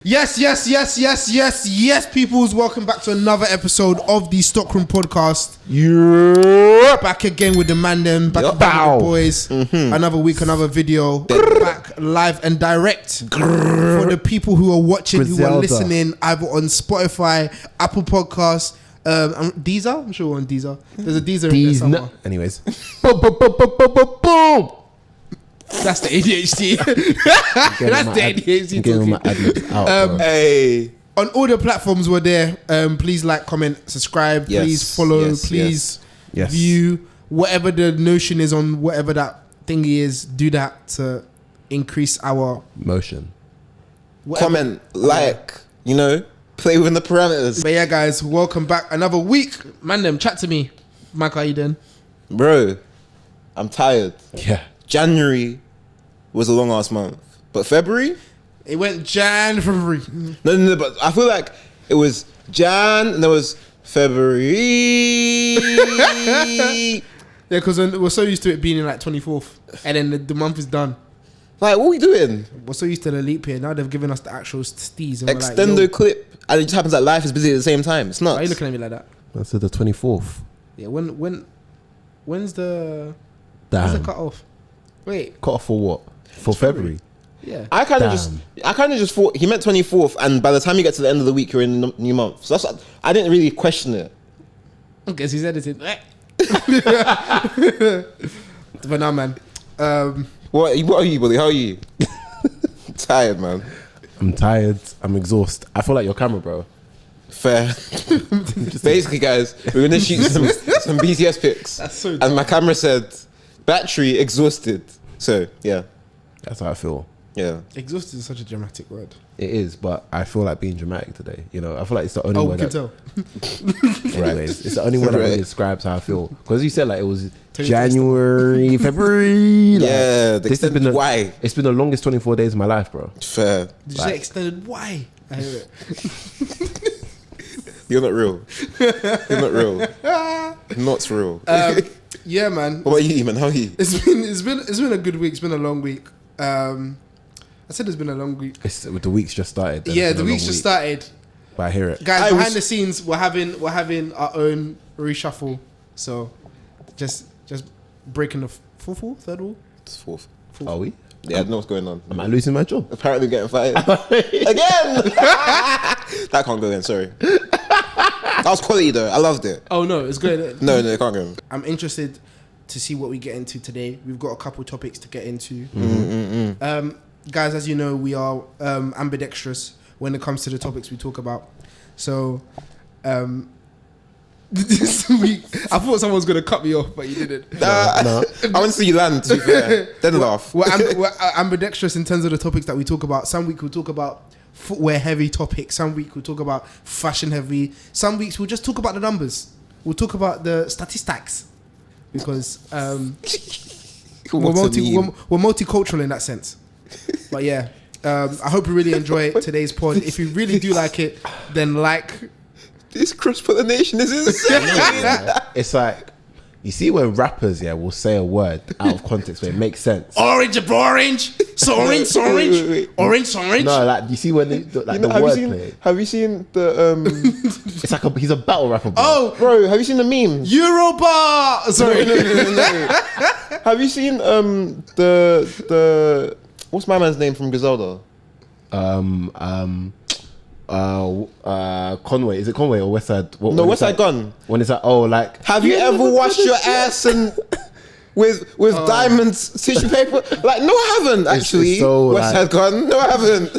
Yes, peoples. Welcome back to another episode of the TheStockroom podcast. Back again with the man them, back again with the boys. Mm-hmm. Another week, another video. Back live and direct for the people who are watching, who are listening, either on Spotify, Apple Podcasts, Deezer. I'm sure we're on Deezer. There's a Deezer in there somewhere. Anyways. Boom. That's the ADHD. That's the ADHD talking. Hey. On all the platforms we're there. Please like, comment, subscribe. Yes, please follow. yes, please yes. view. Whatever the notion is on whatever that thingy is, do that to increase our motion. Whatever. Comment, like, play within the parameters. But yeah, guys, welcome back. Another week. Man, them chat to me. Michael, how you doing? Bro, I'm tired. Yeah. January was a long ass month, but February? It went February. No, but I feel like it was Jan and there was February. Yeah, because we're so used to it being in like 24th, and then the month is done. Like, what are we doing? We're so used to the leap year. Now they've given us the actual steez. And Extendo we're like, clip, and it just happens that life is busy at the same time. It's nuts. Why are you looking at me like that? I said the 24th. Yeah, when's the cut off? Wait, cut off for what? For February? Yeah. I kind of just thought he meant 24th, and by the time you get to the end of the week, you're in the new month. So I didn't really question it. I guess he's edited. But nah, man. What are you, Bully? How are you? Tired, man. I'm tired. I'm exhausted. I feel like your camera, bro. Fair. Basically, guys, we're gonna shoot some BTS pics. That's so and my camera said battery exhausted. So yeah, That's how I feel. yeah. Exhausted is such a dramatic word. It is, but I feel like being dramatic today. I feel like it's the only Oh, word we can that... tell. Anyways, it's the only word that really describes how I feel. Because you said like it was Tell you January, February. Like, Yeah, the this has been why? It's been the longest 24 days of my life, bro. Fair. Did you say extended? Why? I hear it. You're not real. You're not real. Not real. Yeah, man. What about you, man? How are you? It's been a good week. It's been a long week. I said it's been a long week. The week's just started. Yeah, the week's just started. But I hear it. Guys, behind the scenes, we're having our own reshuffle. So, just breaking the third wall. It's fourth. Are we? Yeah, I don't know what's going on. Am I losing my job? Apparently getting fired. Again! That can't go in, sorry. That was quality though. I loved it. Oh no, it's good. No, it can't go in. I'm interested to see what we get into today. We've got a couple topics to get into. Guys, as you know, we are ambidextrous when it comes to the topics we talk about. So, this week, I thought someone was going to cut me off, but you didn't. No. I want to see you land, to be fair. Then laugh. We're ambidextrous in terms of the topics that we talk about. Some week we'll talk about footwear heavy topics. Some week we'll talk about fashion heavy. Some weeks we'll just talk about the numbers. We'll talk about the statistics. Because we're multicultural in that sense. But yeah, I hope you really enjoy today's pod. If you really do like it, then like. This cross-pollination is insane. It's like, you see when rappers, will say a word out of context where it makes sense. Orange. Orange. No, like, you see when the wordplay. Have you seen the... It's like he's a battle rapper, bro. Oh, bro, have you seen the memes? Eurobar! Sorry. No. Have you seen the... What's my man's name from Griselda? Conway. Is it Conway or Westside? Westside like, Gun. When it's like, oh, like... Have you ever washed your ass and with diamonds, tissue paper? Like, no, I haven't, actually. So, Westside Gun. No, I haven't.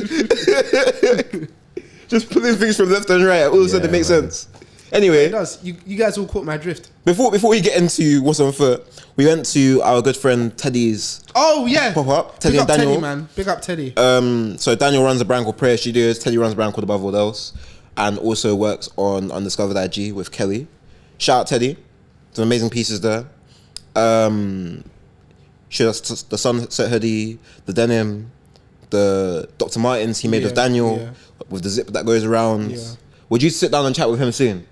Just pulling things from left and right. All of a sudden, it makes sense. Anyway. It does. You guys all caught my drift. Before we get into what's on foot, we went to our good friend Teddy's. Oh yeah, pop-up. Teddy and Daniel. Teddy, man. Big up Teddy. So Daniel runs a brand called Prayer Studios. Teddy runs a brand called Above All Else, and also works on Undiscovered IG with Kelly. Shout out Teddy. Some amazing pieces there. Showed us the Sunset hoodie, the denim, the Dr. Martens he made with Daniel with the zip that goes around. Yeah. Would you sit down and chat with him soon?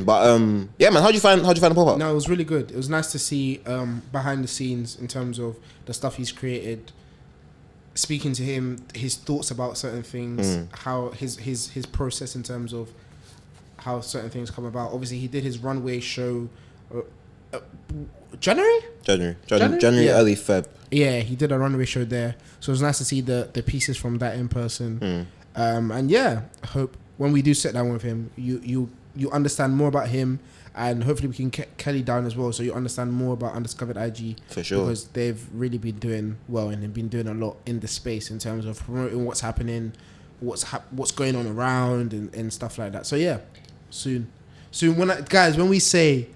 But yeah, man, how'd you find the pop-up? No, it was really good. It was nice to see behind the scenes in terms of the stuff he's created. speaking to him, his thoughts about certain things, how his process in terms of how certain things come about. Obviously, he did his runway show. January, yeah. Early Feb. Yeah, he did a runway show there, so it was nice to see the pieces from that in person. And yeah, hope when we do sit down with him, you understand more about him, and hopefully we can Kelly down as well, so you understand more about Undiscovered IG. For sure, because they've really been doing well and they've been doing a lot in the space in terms of promoting what's happening, what's going on around and stuff like that. So yeah, soon. When we say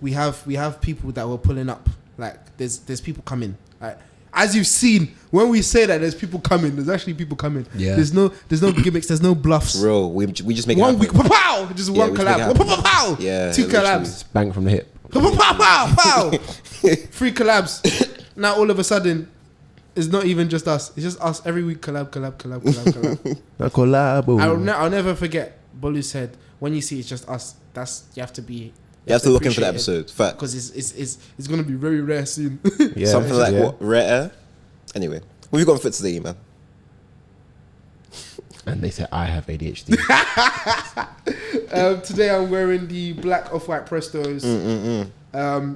we have people that were pulling up, like there's people coming. Like, as you've seen, when we say that there's people coming, there's actually people coming. Yeah. There's no gimmicks, there's no bluffs. Bro, we just make it 1 week, pow, just one collab. Pow, yeah, 2 collabs. Bang from the hip. Pow, pow. 3 collabs. Now all of a sudden, it's not even just us. It's just us every week. Collab. A collab. I'll never forget. Bolu said, "When you see it's just us, you have to be." You have to look in for the episode. Fact. Because it's going to be very rare soon. Yeah, something like what? Rare? Anyway, what have you got for today, man? And they said, I have ADHD. Today I'm wearing the black off-white Prestos. I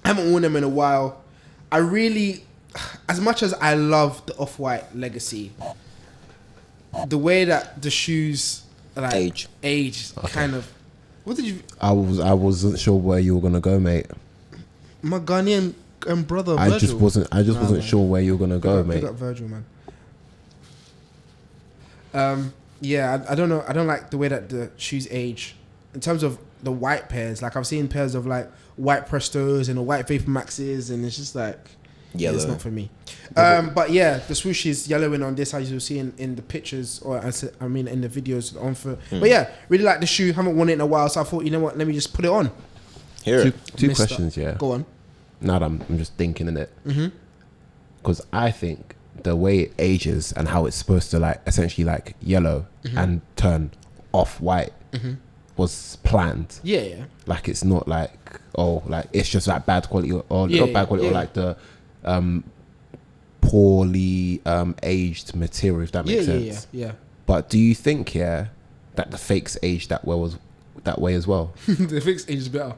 haven't worn them in a while. I really, as much as I love the off-white legacy, the way that the shoes like age okay. kind of. What did you? I wasn't sure where you were gonna go, mate. My Ghanaian brother. Virgil. I just wasn't sure where you were gonna go, mate. Pick up Virgil, man. Yeah, I don't know. I don't like the way that the shoes age. In terms of the white pairs, like I've seen pairs of like white Prestos and the white Vapor Maxes, and it's just like yellow. It's not for me. But yeah, the swoosh is yellowing on this, as you'll see in the pictures, or I mean in the videos on foot. But yeah, really like the shoe. Haven't worn it in a while, so I thought, you know what, let me just put it on. Two questions, yeah. Go on. Now that I'm just thinking in it, because I think the way it ages and how it's supposed to like essentially like yellow and turn off white was planned. Yeah. Like it's not like like it's just like bad quality or not bad quality or like the poorly aged material, if that makes sense. Yeah. But do you think that the fakes aged that way as well? The fakes aged better.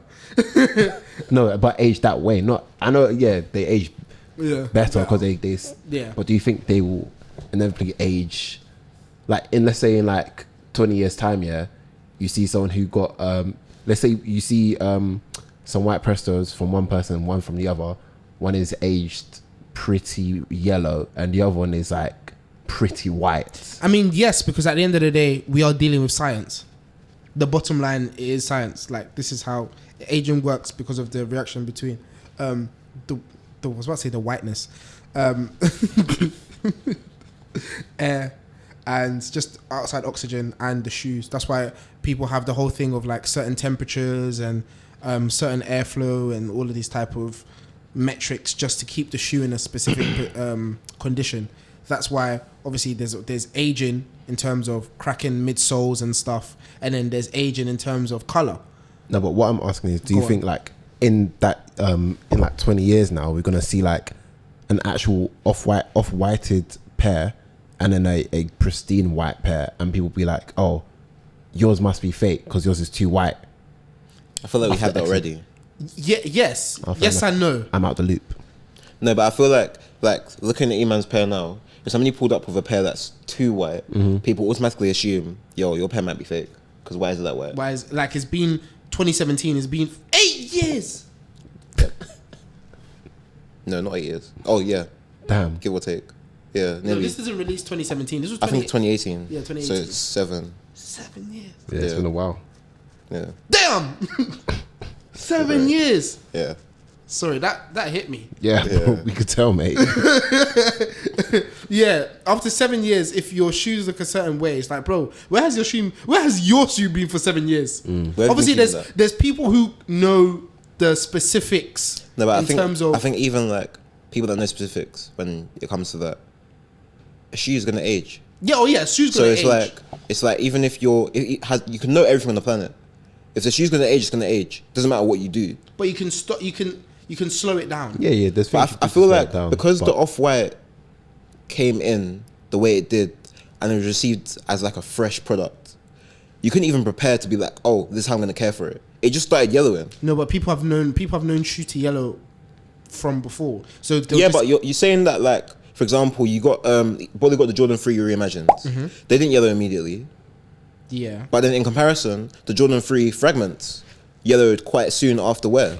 No, but aged that way. Not I know. Yeah, they age better because they. Yeah. But do you think they will inevitably age, like let's say in like 20 years time? Yeah, you see someone who got let's say you see some white Prestos from one person, one from the other. One is aged pretty yellow and the other one is like pretty white. I mean, yes, because at the end of the day, we are dealing with science. The bottom line is science. Like, this is how aging works because of the reaction between I was about to say the whiteness, air and just outside oxygen and the shoes. That's why people have the whole thing of like certain temperatures and certain airflow and all of these type of metrics just to keep the shoe in a specific condition. That's why obviously there's aging in terms of cracking midsoles and stuff, and then there's aging in terms of color. No, but what I'm asking is, do you think like in that in like 20 years now we're gonna see like an actual off-whited pair and then a pristine white pair, and people be like, oh, yours must be fake because yours is too white? I feel like we had that already. Yeah, yes and no. I'm out the loop. No, but I feel like looking at Eman's pair now, if somebody pulled up with a pair that's too white, people automatically assume, yo, your pair might be fake. Because why is it that white? Why is like it's been 2017? It's been 8 years. No, not 8 years. Oh yeah, damn, give or take. Yeah, no, this isn't released 2017. This was I think 2018. Yeah, 2018. So it's 7 years. Yeah, it's been a while. Yeah. Damn. 7 years. Yeah. Sorry, that hit me. Yeah. We could tell, mate. Yeah, after 7 years, if your shoes look a certain way, it's like, bro, where has your shoe been for 7 years? Obviously, there's people who know the specifics. No, but I think even like people that know specifics when it comes to that, a shoe's gonna age. Yeah, a shoe's gonna age. So it's like even if you can know everything on the planet. If the shoe's gonna age, it's gonna age. Doesn't matter what you do. But you can stop. You can slow it down. Yeah. There's. I feel like because the off-white came in the way it did and it was received as like a fresh product, you couldn't even prepare to be like, oh, this is how I'm gonna care for it. It just started yellowing. No, but people have known shoe to yellow from before. So but you're saying that, like, for example, you got Bolu got the Jordan 3 reimagined. They didn't yellow immediately. Yeah. But then in comparison, the Jordan 3 fragments yellowed quite soon after wear.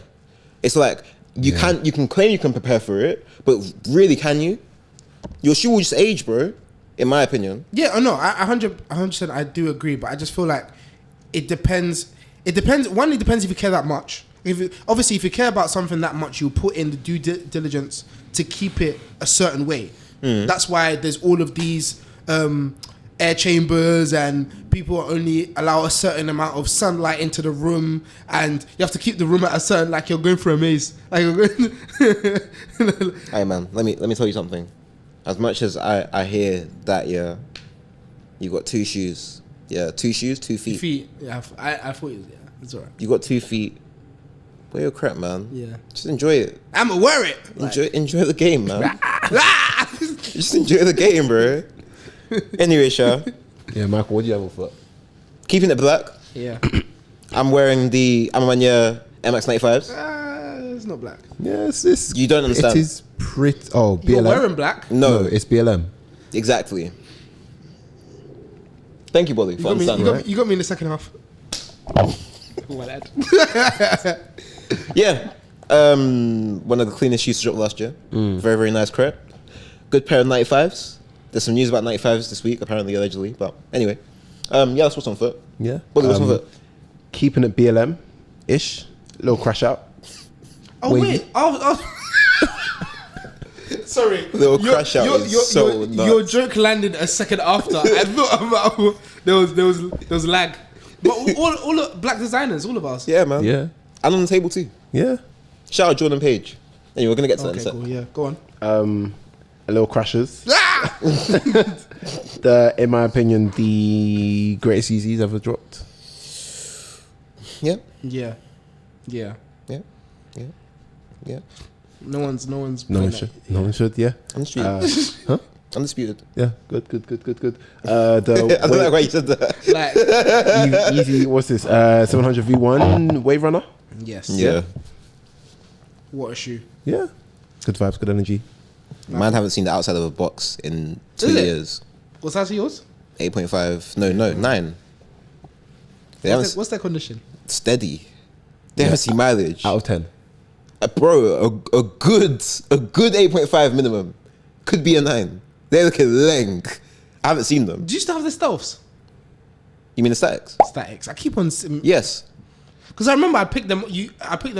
It's like you can claim you can prepare for it, but really, can you? Your shoe will just age, bro. In my opinion. Yeah, no, I 100% I do agree, but I just feel like it depends. It depends. One, it depends if you care that much. Obviously, if you care about something that much, you'll put in the due diligence to keep it a certain way. That's why there's all of these air chambers, and people only allow a certain amount of sunlight into the room, and you have to keep the room at a certain, like you're going through a maze. Like you're going. Hey man, let me tell you something. As much as I hear that, yeah, you got 2 shoes. Yeah, 2 shoes, 2 feet. 2 feet. Yeah, I thought it was, yeah, it's alright. You got 2 feet. Wear your crap, man. Yeah. Just enjoy it. I'ma wear it. Enjoy the game, man. Just enjoy the game, bro. Anyway, Sha. Yeah, Michael, what do you have on foot? Keeping it black. Yeah. I'm wearing the Eman and Michael MX95s. It's not black. Yes, it's... You don't understand. It is pretty... Oh, BLM? You're wearing black. No, it's BLM. exactly. Thank you, Bolu, for understanding. You got me in the second half. Well, lad. Yeah. One of the cleanest shoes to drop last year. Very, very nice crep. Good pair of 95s. There's some news about 95s this week, apparently, allegedly. But anyway. Yeah, that's what's on foot. Yeah. Bolu, what's on foot? Keeping it BLM-ish. Little crash out. Oh, wait. Sorry. Little crash out is so nuts. Your joke landed a second after. I thought about there was lag. But all of black designers, all of us. Yeah, man. Yeah. And on the table too. Yeah. Shout out Jordan Page. Anyway, we're gonna get to that in a Okay, sec. cool. Yeah, go on. A little crashes. Ah! In my opinion, the greatest Yeezys ever dropped. Yeah. Yeah. Yeah. No one's. No one should. Yeah. Undisputed. Huh? Undisputed. Yeah. Good. I don't like why you said that. Like, Yeezy. What's this? 700 V1 Wave Runner. yes. Yeah. What a shoe. Yeah. Good vibes. Good energy. Man, haven't seen the outside of a box in 2 Is it? years. What's that to yours? 8.5. No, 9. They haven't What's their condition? steady. They haven't seen mileage. Out of 10. Bro, a good 8.5 minimum. Could be a 9. They look at length. I haven't seen them. Do you still have the stealths? You mean the statics? Statics. I keep on. Yes. Because I remember I picked them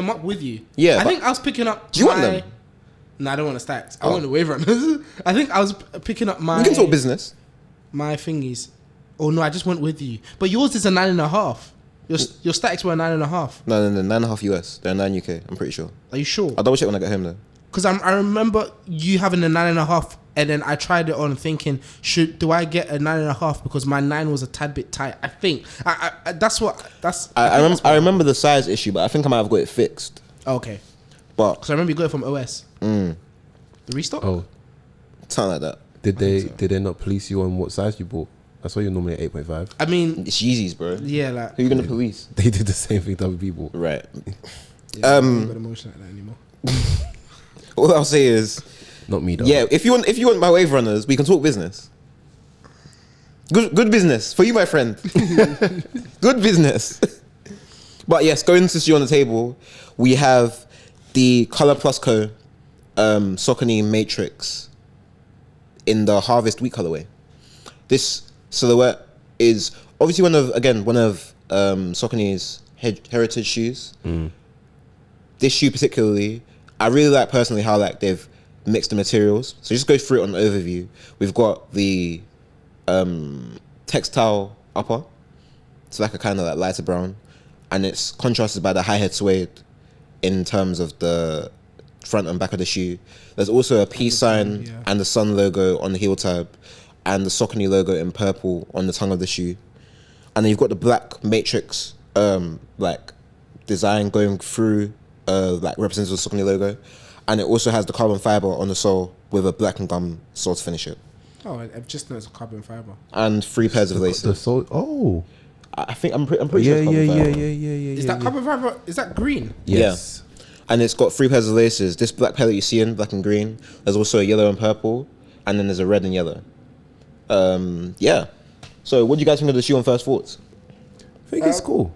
up with you. Yeah, I but- think I was picking up. Do you want them? No, I don't want the stacks. I Oh. want the wave runners. I think I was picking up my. We can talk business. My thingies. Oh no, I just went with you. But yours is a 9.5. Your statics were a 9.5. No, 9.5 US. They're 9 UK. I'm pretty sure. Are you sure? I'll double check when I get home though. Because I remember you having a 9.5, and then I tried it on thinking, do I get a 9.5 because my 9 was a tad bit tight. I think I remember the size issue, but I think I might have got it fixed. Okay. But Because I remember you got it from OS. The restock. Oh, something like that. did they not police you on what size you bought? I saw you normally at 8.5. I mean, It's Yeezys, bro. yeah, like Who you gonna police? They did the same thing to other people. Right. yeah, I don't got emotion like that anymore. All I'll say is, Not me though. yeah, if you want my wave runners, we can talk business. Good business for you, my friend. Good business. But yes, going to see on the table, we have the Color Plus Co. Saucony Matrix in the Harvest Week colorway. This silhouette is obviously one of Saucony's heritage shoes. This shoe particularly, I really like personally how like they've mixed the materials. So just go through it on the overview. We've got the textile upper. It's like a kind of like lighter brown, and it's contrasted by the high head suede in terms of the front and back of the shoe. There's also a peace sign and the sun logo on the heel tab, and the Saucony logo in purple on the tongue of the shoe. And then you've got the black matrix like design going through like representative of the Saucony logo. and it also has the carbon fiber on the sole with a black and gum sole to finish it. Oh, I've just noticed carbon fiber. And 3 pairs of laces. The sole. Oh. I think I'm pretty sure it's carbon fiber. Is that carbon fiber? Is that green? Yes. Yeah. And it's got 3 pairs of laces. This black pair that you see in black and green. There's also a yellow and purple, and then there's a red and yellow. Yeah. So, what do you guys think of the shoe on first thoughts? I think it's cool.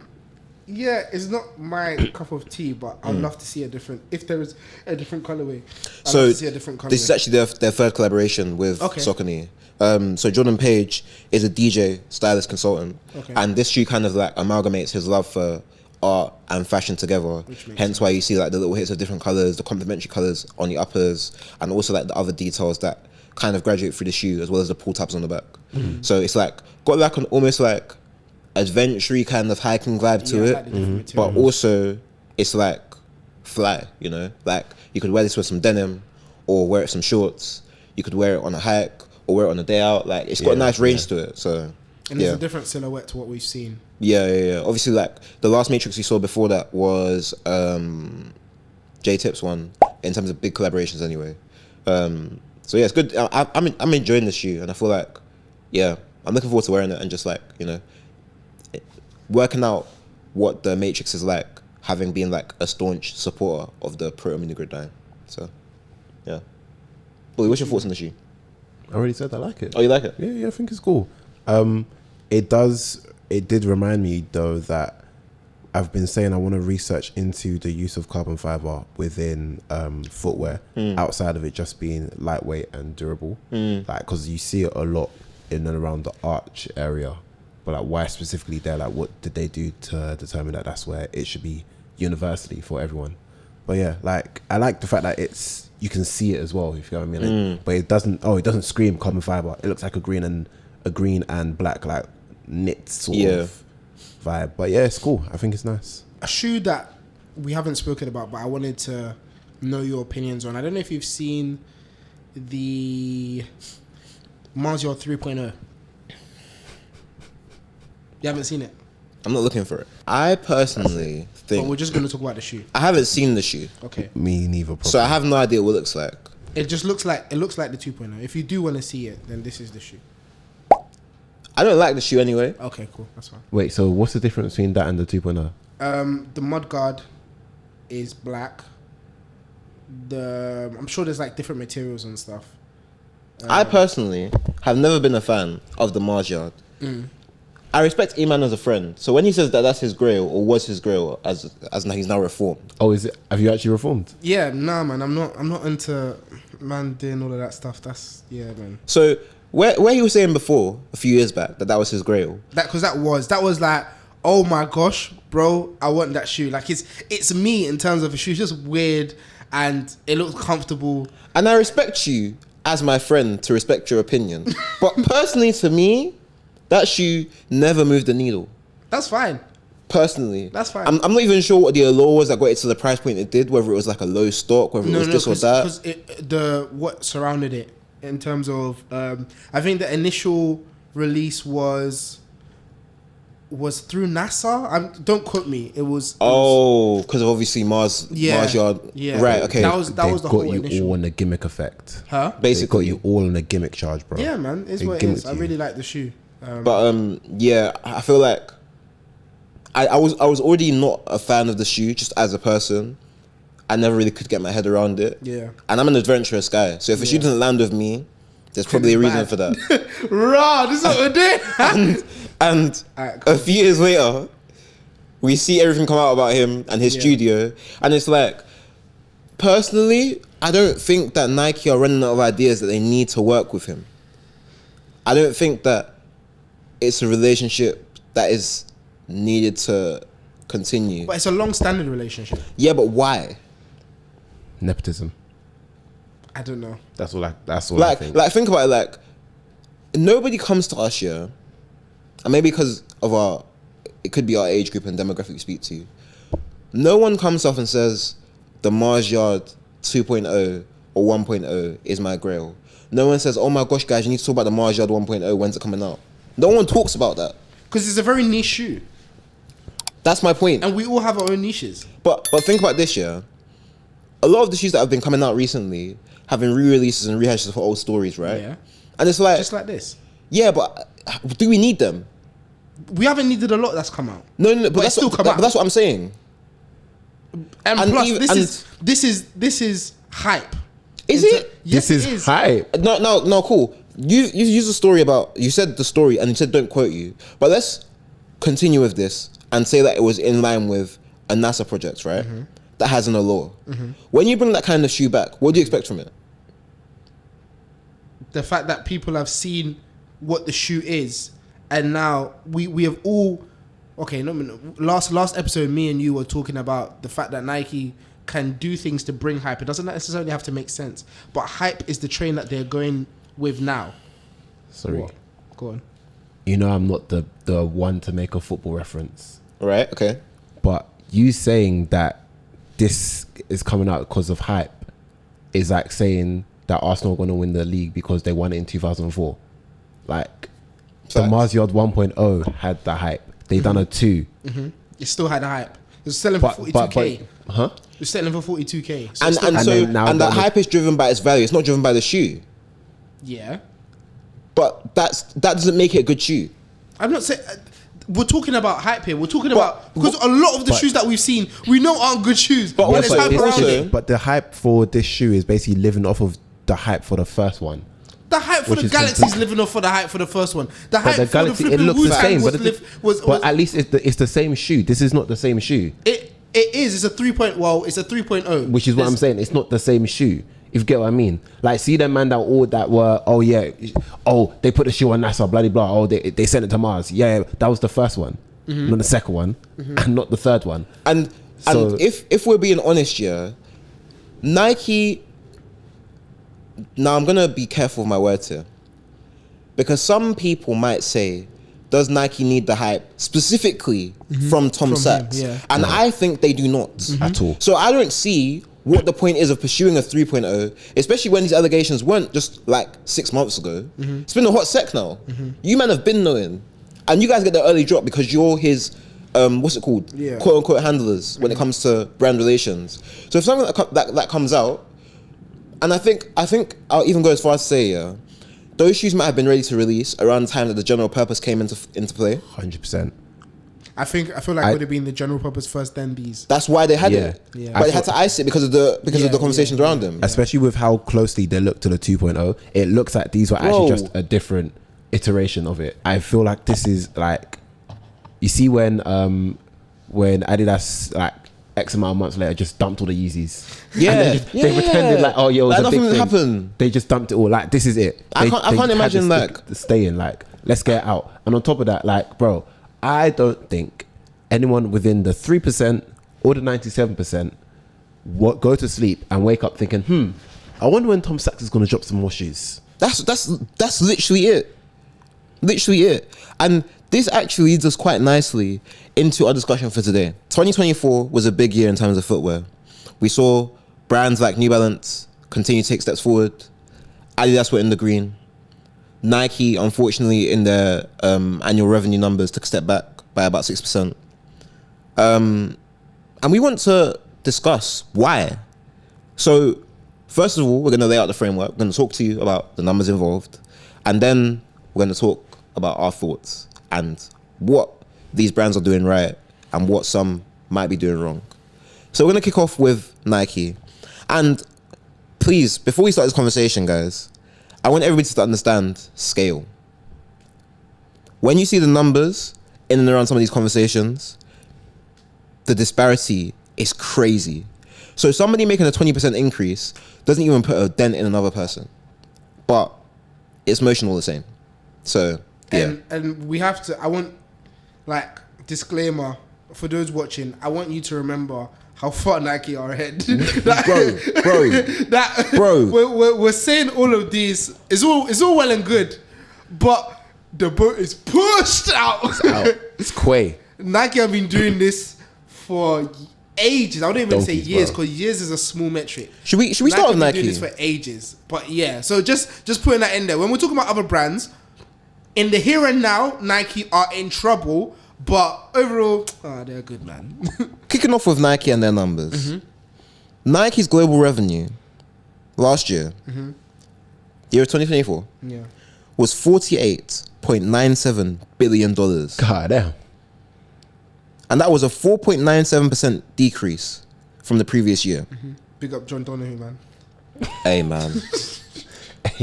Yeah, it's not my cup of tea, but I'd love to see if there is a different colorway. I'd love to see a different colorway. This is actually their third collaboration with Saucony. So Jordan Page is a DJ, stylist, consultant, and this shoe kind of like amalgamates his love for art and fashion together. Hence why you see like the little hits of different colors, the complementary colors on the uppers, and also like the other details that kind of graduate through the shoe, as well as the pull tabs on the back. So it's like got like an almost like adventure kind of hiking vibe to it, but also it's like fly, you know, like you could wear this with some denim or wear it with some shorts. You could wear it on a hike or wear it on a day out. Like it's got a nice range to it. So and it's a different silhouette to what we've seen. Yeah. Obviously, like the last Matrix we saw before that was J-Tip's one in terms of big collaborations anyway. So yeah, it's good. I'm enjoying the shoe, and I feel like I'm looking forward to wearing it and just like, you know, working out what the Matrix is like, having been like a staunch supporter of the Pro Mini Grid line. So yeah. Boy, what's your thoughts on the shoe? I already said I like it. Oh, you like it? Yeah, I think it's cool. It did remind me though that I've been saying I want to research into the use of carbon fiber within footwear outside of it just being lightweight and durable. Like, because you see it a lot in and around the arch area, but like why specifically there? Like, what did they do to determine that that's where it should be universally for everyone? But yeah, like I like the fact that you can see it as well, if you know what I mean. Like, but it doesn't scream carbon fiber. It looks like a green and black like knit sort of vibe. But yeah, it's cool. I think it's nice. A shoe that we haven't spoken about, but I wanted to know your opinions on. I don't know if you've seen the Mars Yard 3.0. You haven't seen it? I'm not looking for it. I personally think... But we're just going to talk about the shoe. I haven't seen the shoe. Okay. Me neither. Probably. So I have no idea what it looks like. It just looks like the 2.0. If you do want to see it, then this is the shoe. I don't like the shoe anyway. Okay, cool. That's fine. Wait, so what's the difference between that and the 2.0? The mudguard is black. I'm sure there's like different materials and stuff. I personally have never been a fan of the Mars Yard. I respect Eman as a friend. So when he says that that's his grail or was his grail, as he's now reformed. Oh, is it? Have you actually reformed? Yeah, nah, man. I'm not into man doing all of that stuff. That's man. So where he was saying before a few years back that was his grail. That was like, oh my gosh, bro, I want that shoe. Like it's me in terms of a shoe. It's just weird and it looks comfortable. And I respect you as my friend to respect your opinion. But personally, to me, that shoe never moved the needle. That's fine. Personally. That's fine. I'm not even sure what the allure was that got it to the price point it did, whether it was like a low stock, whether it was this or that. Because what surrounded it in terms of, I think the initial release was through NASA. Don't quote me. It was. Because of obviously Mars Yard. Yeah. Right. Okay. That was the whole initial. Got you all on a gimmick effect. Huh? Basically, they got you all on a gimmick charge, bro. Yeah, man. It's what it is. I really like the shoe. Yeah, I feel like I was already not a fan of the shoe just as a person. I never really could get my head around it. Yeah. And I'm an adventurous guy, so if a shoe doesn't land with me, there's probably a reason for that. Raw, this is what we're doing. and right, cool. A few years later, we see everything come out about him and his studio, and it's like, personally, I don't think that Nike are running out of ideas that they need to work with him. I don't think that it's a relationship that is needed to continue. But it's a long-standing relationship. Yeah, but why? Nepotism. I don't know. That's all I think. Like, think about it. Like, nobody comes to us here, and maybe because of it could be our age group and demographic we speak to. No one comes up and says the Mars Yard 2.0 or 1.0 is my grail. No one says, oh my gosh, guys, you need to talk about the Mars Yard 1.0. When's it coming out? No one talks about that. Because it's a very niche shoe. That's my point. And we all have our own niches. But think about this, yeah. a lot of the shoes that have been coming out recently have been re-releases and rehashes for old stories, right? Yeah. And it's like, Just like this. yeah, but do we need them? We haven't needed a lot that's come out. No, but it's still come out. But that's what I'm saying. And plus, this is hype. Is it? Yes, This is hype. No, cool. You used a story about, you said the story and you said don't quote you, but let's continue with this and say that it was in line with a NASA project, right? That has an allure. When you bring that kind of shoe back, what do you expect from it? The fact that people have seen what the shoe is, and now we have all. Okay, last episode, me and you were talking about the fact that Nike can do things to bring hype. It doesn't necessarily have to make sense, but hype is the train that they're going with now. Sorry. What? Go on. You know I'm not the one to make a football reference. Right, okay. But you saying that this is coming out because of hype is like saying that Arsenal are going to win the league because they won it in 2004. Like, the Mars Yard 1.0 had the hype. They done a 2. It still had a hype. It was selling for 42k. Huh? It was selling for 42k. So And that hype is driven by its value. It's not driven by the shoe. yeah. But that doesn't make it a good shoe. I'm not saying. We're talking about hype here. We're talking about because a lot of the shoes that we've seen, we know aren't good shoes. But when also, there's hype it's around also- it, But the hype for this shoe is basically living off of the hype for the first one. the hype for which the is Galaxy is living off for the hype for the first one. The But hype the for Galaxy, the it flipping looks the Wu-Tang same. was But at least it's the same shoe. This is not the same shoe, it is. It's a 3.0. It's a 3.0. which is what I'm saying. It's not the same shoe. If you get what I mean. Like, see them man that were, oh yeah, oh, they put the shoe on NASA, blah, blah, blah. Oh, they sent it to Mars. Yeah, that was the first one. Not the second one. And not the third one. And So- if we're being honest, yeah, Nike. Now I'm gonna be careful with my words here, because some people might say, does Nike need the hype specifically from Tom Sachs? yeah. And I think they do not At all. So I don't see what the point is of pursuing a 3.0, especially when these allegations weren't just like 6 months ago. It's been a hot sec now. You man have been knowing, and you guys get the early drop because you're his what's it called, quote unquote handlers when it comes to brand relations. So if something that comes out, and I think I'll even go as far as to say, yeah, those shoes might have been ready to release around the time that the general purpose came into play. 100%. I feel like it would have been the general purpose first, then these. That's why they had it. Yeah. But they had to ice it because of the conversations around them. Especially with how closely they look to the 2.0. It looks like these were actually just a different iteration of it. I feel like this is like, you see when Adidas like X amount of months later just dumped all the Yeezys. Yeah, They pretended like, oh, yeah, it was like a big nothing thing. happened. They just dumped it all. Like, this is it. I can't had imagine, to like- stay in. Like, let's get it out. And on top of that, like, bro, I don't think anyone within the 3% or the 97% go to sleep and wake up thinking, I wonder when Tom Sachs is going to drop some more shoes. That's literally it. Literally it. And this actually leads us quite nicely into our discussion for today. 2024 was a big year in terms of footwear. We saw brands like New Balance continue to take steps forward. Adidas were in the green. Nike, unfortunately, in their annual revenue numbers, took a step back by about 6%. And we want to discuss why. So, first of all, we're going to lay out the framework. We're going to talk to you about the numbers involved. And then we're going to talk about our thoughts and what these brands are doing right and what some might be doing wrong. So we're going to kick off with Nike. And please, before we start this conversation, guys, I want everybody to understand scale. When you see the numbers in and around some of these conversations, the disparity is crazy. So somebody making a 20% increase doesn't even put a dent in another person. But it's motion all the same. So, yeah. And we have to, I want, like, disclaimer, for those watching, I want you to remember how far Nike are ahead. Bro. We're saying all of these, it's all well and good, but the boat is pushed out. It's Quay. Nike have been doing this for ages. I wouldn't even say Donkeys, years, bro. because years is a small metric. Should we start with have been Nike? doing this for ages, but yeah. So just putting that in there. When we're talking about other brands, in the here and now, Nike are in trouble, but overall, they're good, man. Kicking off with Nike and their numbers. Nike's global revenue last year, year of 2024, was $48.97 billion. God damn. And that was a 4.97% decrease from the previous year. Big up John Donahue, man. Hey, man.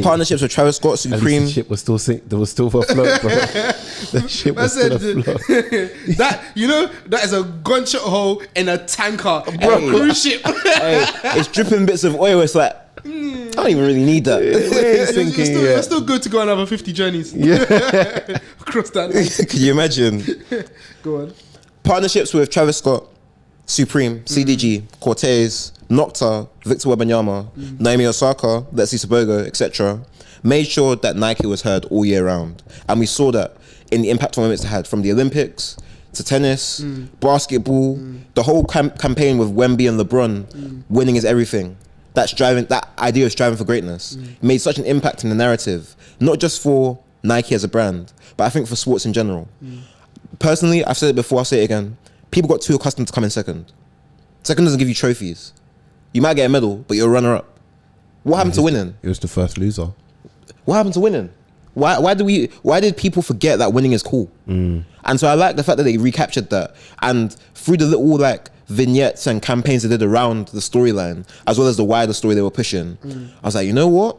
Partnerships with Travis Scott, Supreme. The ship was still there was still afloat, bro. The ship was still afloat. That, you know, that is a gunshot hole in a tanker, Bro. a cruise ship. Hey, it's dripping bits of oil. It's like, I don't even really need that. It's still good to go on another 50 journeys. Yeah. Across that. Can you imagine? Go on. Partnerships with Travis Scott, Supreme, CDG, Cortez, Nocta, Victor Wembanyama, Naomi Osaka, Lexi Sabogo, etc. made sure that Nike was heard all year round. And we saw that in the impact moments it had, from the Olympics to tennis, basketball, the whole campaign with Wemby and LeBron, winning is everything. That idea of striving for greatness made such an impact in the narrative, not just for Nike as a brand, but I think for sports in general. Personally, I've said it before, I'll say it again. People got too accustomed to coming second. Second doesn't give you trophies. You might get a medal, but you're a runner-up. What happened to winning? It was the first loser. What happened to winning? Why did people forget that winning is cool? And so I like the fact that they recaptured that, and through the little like vignettes and campaigns they did around the storyline, as well as the wider story they were pushing, I was like, you know what?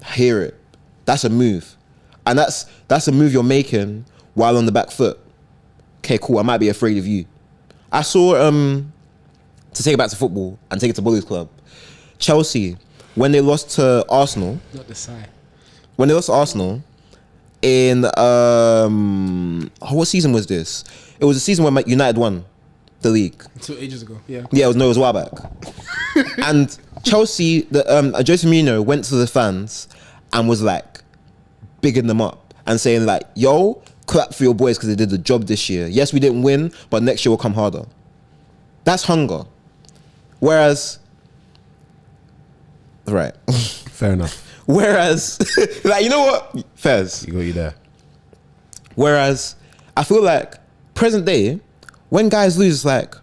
I hear it. That's a move, and that's a move you're making while on the back foot. Okay, cool. I might be afraid of you. I saw to take it back to football and take it to Bolu's club, Chelsea, when they lost to Arsenal. Not the side. When they lost to Arsenal in what season was this? It was a season when United won the league. Until ages ago, yeah. Yeah, it was a while back. And Chelsea, Jose Mourinho went to the fans and was like bigging them up and saying like, "Yo, clap for your boys because they did the job this year. Yes, we didn't win, but next year we'll come harder." That's hunger. Whereas, right, Fair enough. Whereas, like, you know what? Fairs. You got you there. Whereas, I feel like present day, when guys lose, it's like,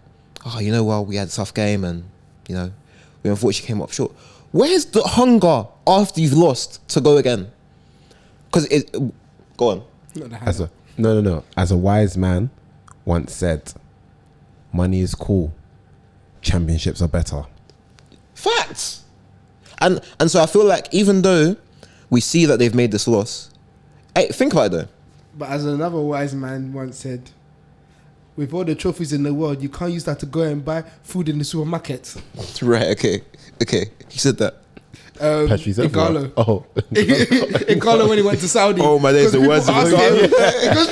oh, you know, well, we had a tough game and, you know, we unfortunately came up short. Where's the hunger after you've lost to go again? Because it, go on. No. As a wise man once said, money is cool. Championships are better. Facts. And so I feel like even though we see that they've made this loss, hey, think about it though. But as another wise man once said, with all the trophies in the world, you can't use that to go and buy food in the supermarket. Right, okay. He said that. Igalo. Oh. Igalo when he went to Saudi. Oh my days, the words of Because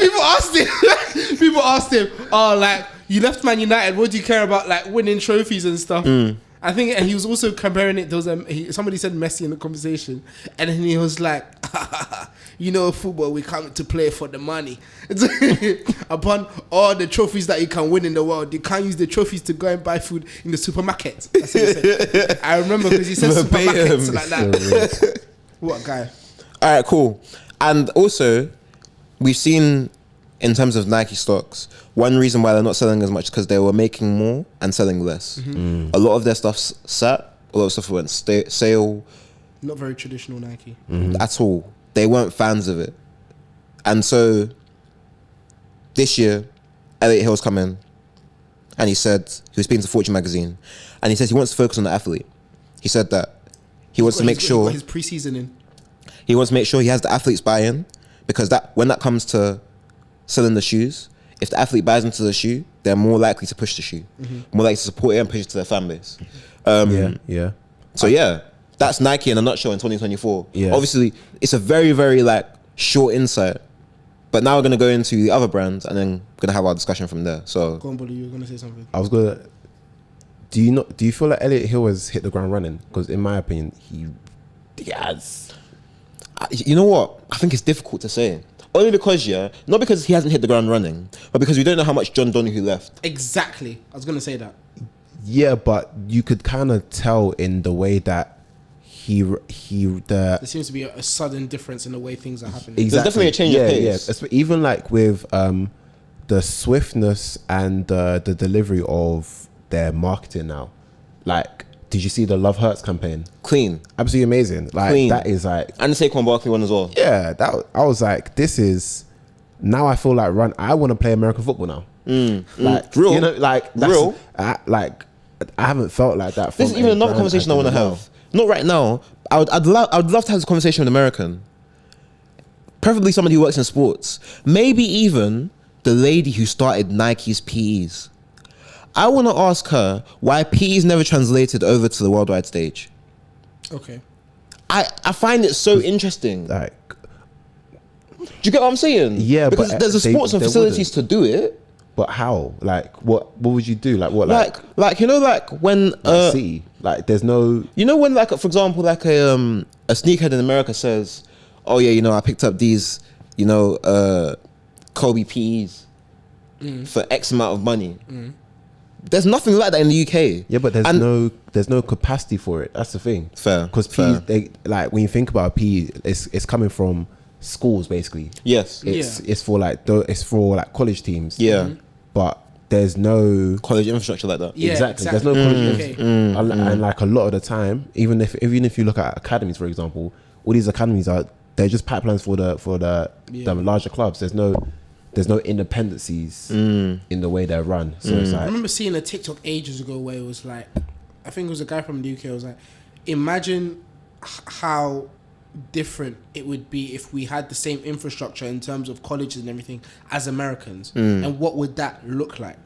people asked him, oh, like, you left Man United, what do you care about, like, winning trophies and stuff? I think, and he was also comparing it. There was somebody said Messi in the conversation, and then he was like, "You know, football, we come to play for the money. Upon all the trophies that you can win in the world, you can't use the trophies to go and buy food in the supermarket." That's what he said. I remember because he said supermarkets like that. What guy? All right, cool. And also, we've seen in terms of Nike stocks, one reason why they're not selling as much is because they were making more and selling less. A lot of their stuff sat. A lot of stuff went sale. Not very traditional Nike at all. They weren't fans of it. And so this year, Elliot Hill's come in and he said, he was speaking to Fortune magazine, and he says he wants to focus on the athlete. He said that he wants to make sure his preseason in. He wants to make sure he has the athletes buy in, because that when that comes to selling the shoes, if the athlete buys into the shoe, they're more likely to push the shoe, more likely to support it and push it to their fan base. Yeah. So yeah, that's Nike in a nutshell in 2024. Yeah. Obviously, it's a very, very like short insight, but now we're gonna go into the other brands and then we're gonna have our discussion from there. So go on, Bolu, you were gonna say something. I was gonna. Do you feel like Elliot Hill has hit the ground running? Because in my opinion, he has. You know what? I think it's difficult to say. Only because, not because he hasn't hit the ground running, but because we don't know how much John Donahue left. Exactly. I was going to say that. Yeah, but you could kind of tell in the way that there seems to be a sudden difference in the way things are happening. Exactly. There's definitely a change of pace. Yeah. Even like with the swiftness and the delivery of their marketing now. Like, did you see the Love Hurts campaign? Clean. Absolutely amazing. Like Clean. that is like, And the Saquon Barkley one as well. yeah, I was like, this is, now I feel like I want to play American football now. Like, real. you know, like that's, Real. I haven't felt like that. This is even another conversation I want to have. Not right now. I'd love to have this conversation with an American. Preferably somebody who works in sports. Maybe even the lady who started Nike's PEs. I want to ask her why PEs never translated over to the worldwide stage. Okay. I find it so interesting. Like, Do you get what I'm saying? Yeah, because but there's a sports and they facilities to do it. but how? Like, what would you do? Like, what? Like you know, like when City. Like, there's no. you know when, like, for example, like a sneakerhead in America says, "Oh yeah, you know, I picked up these, you know, Kobe PEs for X amount of money." There's nothing like that in the UK. Yeah, but there's no capacity for it. That's the thing. Fair. Because PE, they, like, when you think about PE, it's coming from schools basically. Yes. It's for like college teams. Yeah. But there's no College infrastructure like that. Yeah, exactly. There's exactly. no college. Okay. And like a lot of the time, even if you look at academies, for example, all these academies they're just pipelines for the larger clubs. There's no independencies in the way they're run. So it's I like, remember seeing a TikTok ages ago where it was like, I think it was a guy from the UK. It was like, imagine how different it would be if we had the same infrastructure in terms of colleges and everything as Americans, and what would that look like?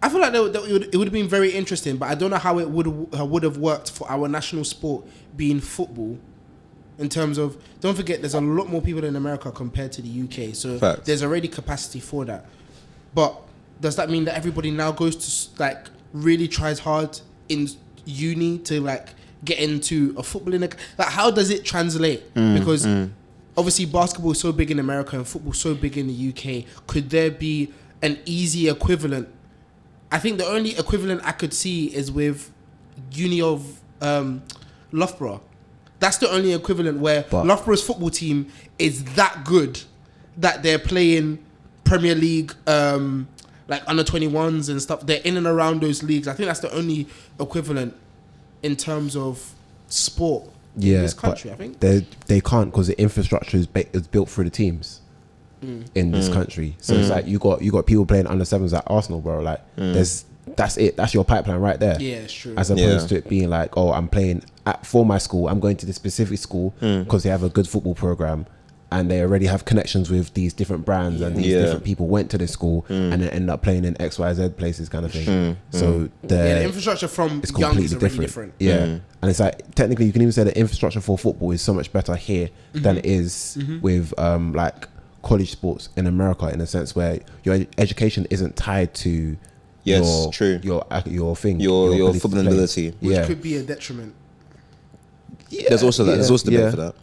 I feel like it would have been very interesting, but I don't know how it would have worked for our national sport being football. In terms of, don't forget, there's a lot more people in America compared to the UK, so Facts. there's already capacity for that. But does that mean that everybody now goes to, like, really tries hard in uni to, like, get into a footballing? Like, how does it translate? Because obviously basketball is so big in America and football so big in the UK. Could there be an easy equivalent? I think the only equivalent I could see is with Uni of Loughborough. That's the only equivalent where Loughborough's football team is that good that they're playing Premier League, like under 21s and stuff. They're in and around those leagues. I think that's the only equivalent in terms of sport in this country. I think they can't, because the infrastructure is built through the teams in this country. So it's like you got people playing under sevens at Arsenal, bro. Like that's it. That's your pipeline right there. Yeah, it's true. As opposed to it being like, oh, I'm playing for my school. I'm going to this specific school because they have a good football program, and they already have connections with these different brands, and these different people went to this school and then end up playing in XYZ places, kind of thing. So the infrastructure from it's young is completely already different. Yeah, and it's like technically you can even say the infrastructure for football is so much better here than it is with like college sports in America, in a sense where your education isn't tied to your thing, your footballing ability, which could be a detriment. Yeah, there's also that. There's also debate for that,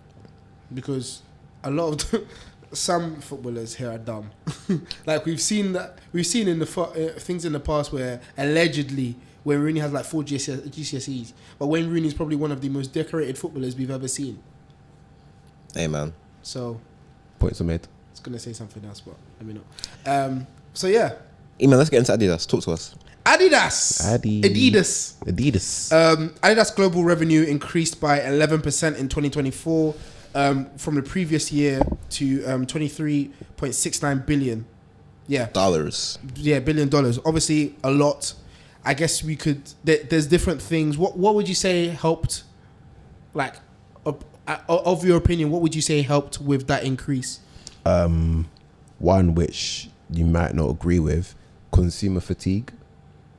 because a lot of some footballers here are dumb. Like we've seen in the things in the past where allegedly Wayne Rooney has like 4 GCSEs, but Wayne Rooney is probably one of the most decorated footballers we've ever seen. Hey man. So points are made. I was gonna say something else, but let me know. So yeah. Eman, let's get into Adidas. Talk to us. Adidas. Adidas global revenue increased by 11% in 2024 from the previous year to $23.69 billion. Yeah. Dollars. Yeah, $1 billion. Obviously, a lot. I guess we could. There's different things. What would you say helped? Like, of your opinion, what would you say helped with that increase? One which you might not agree with: consumer fatigue.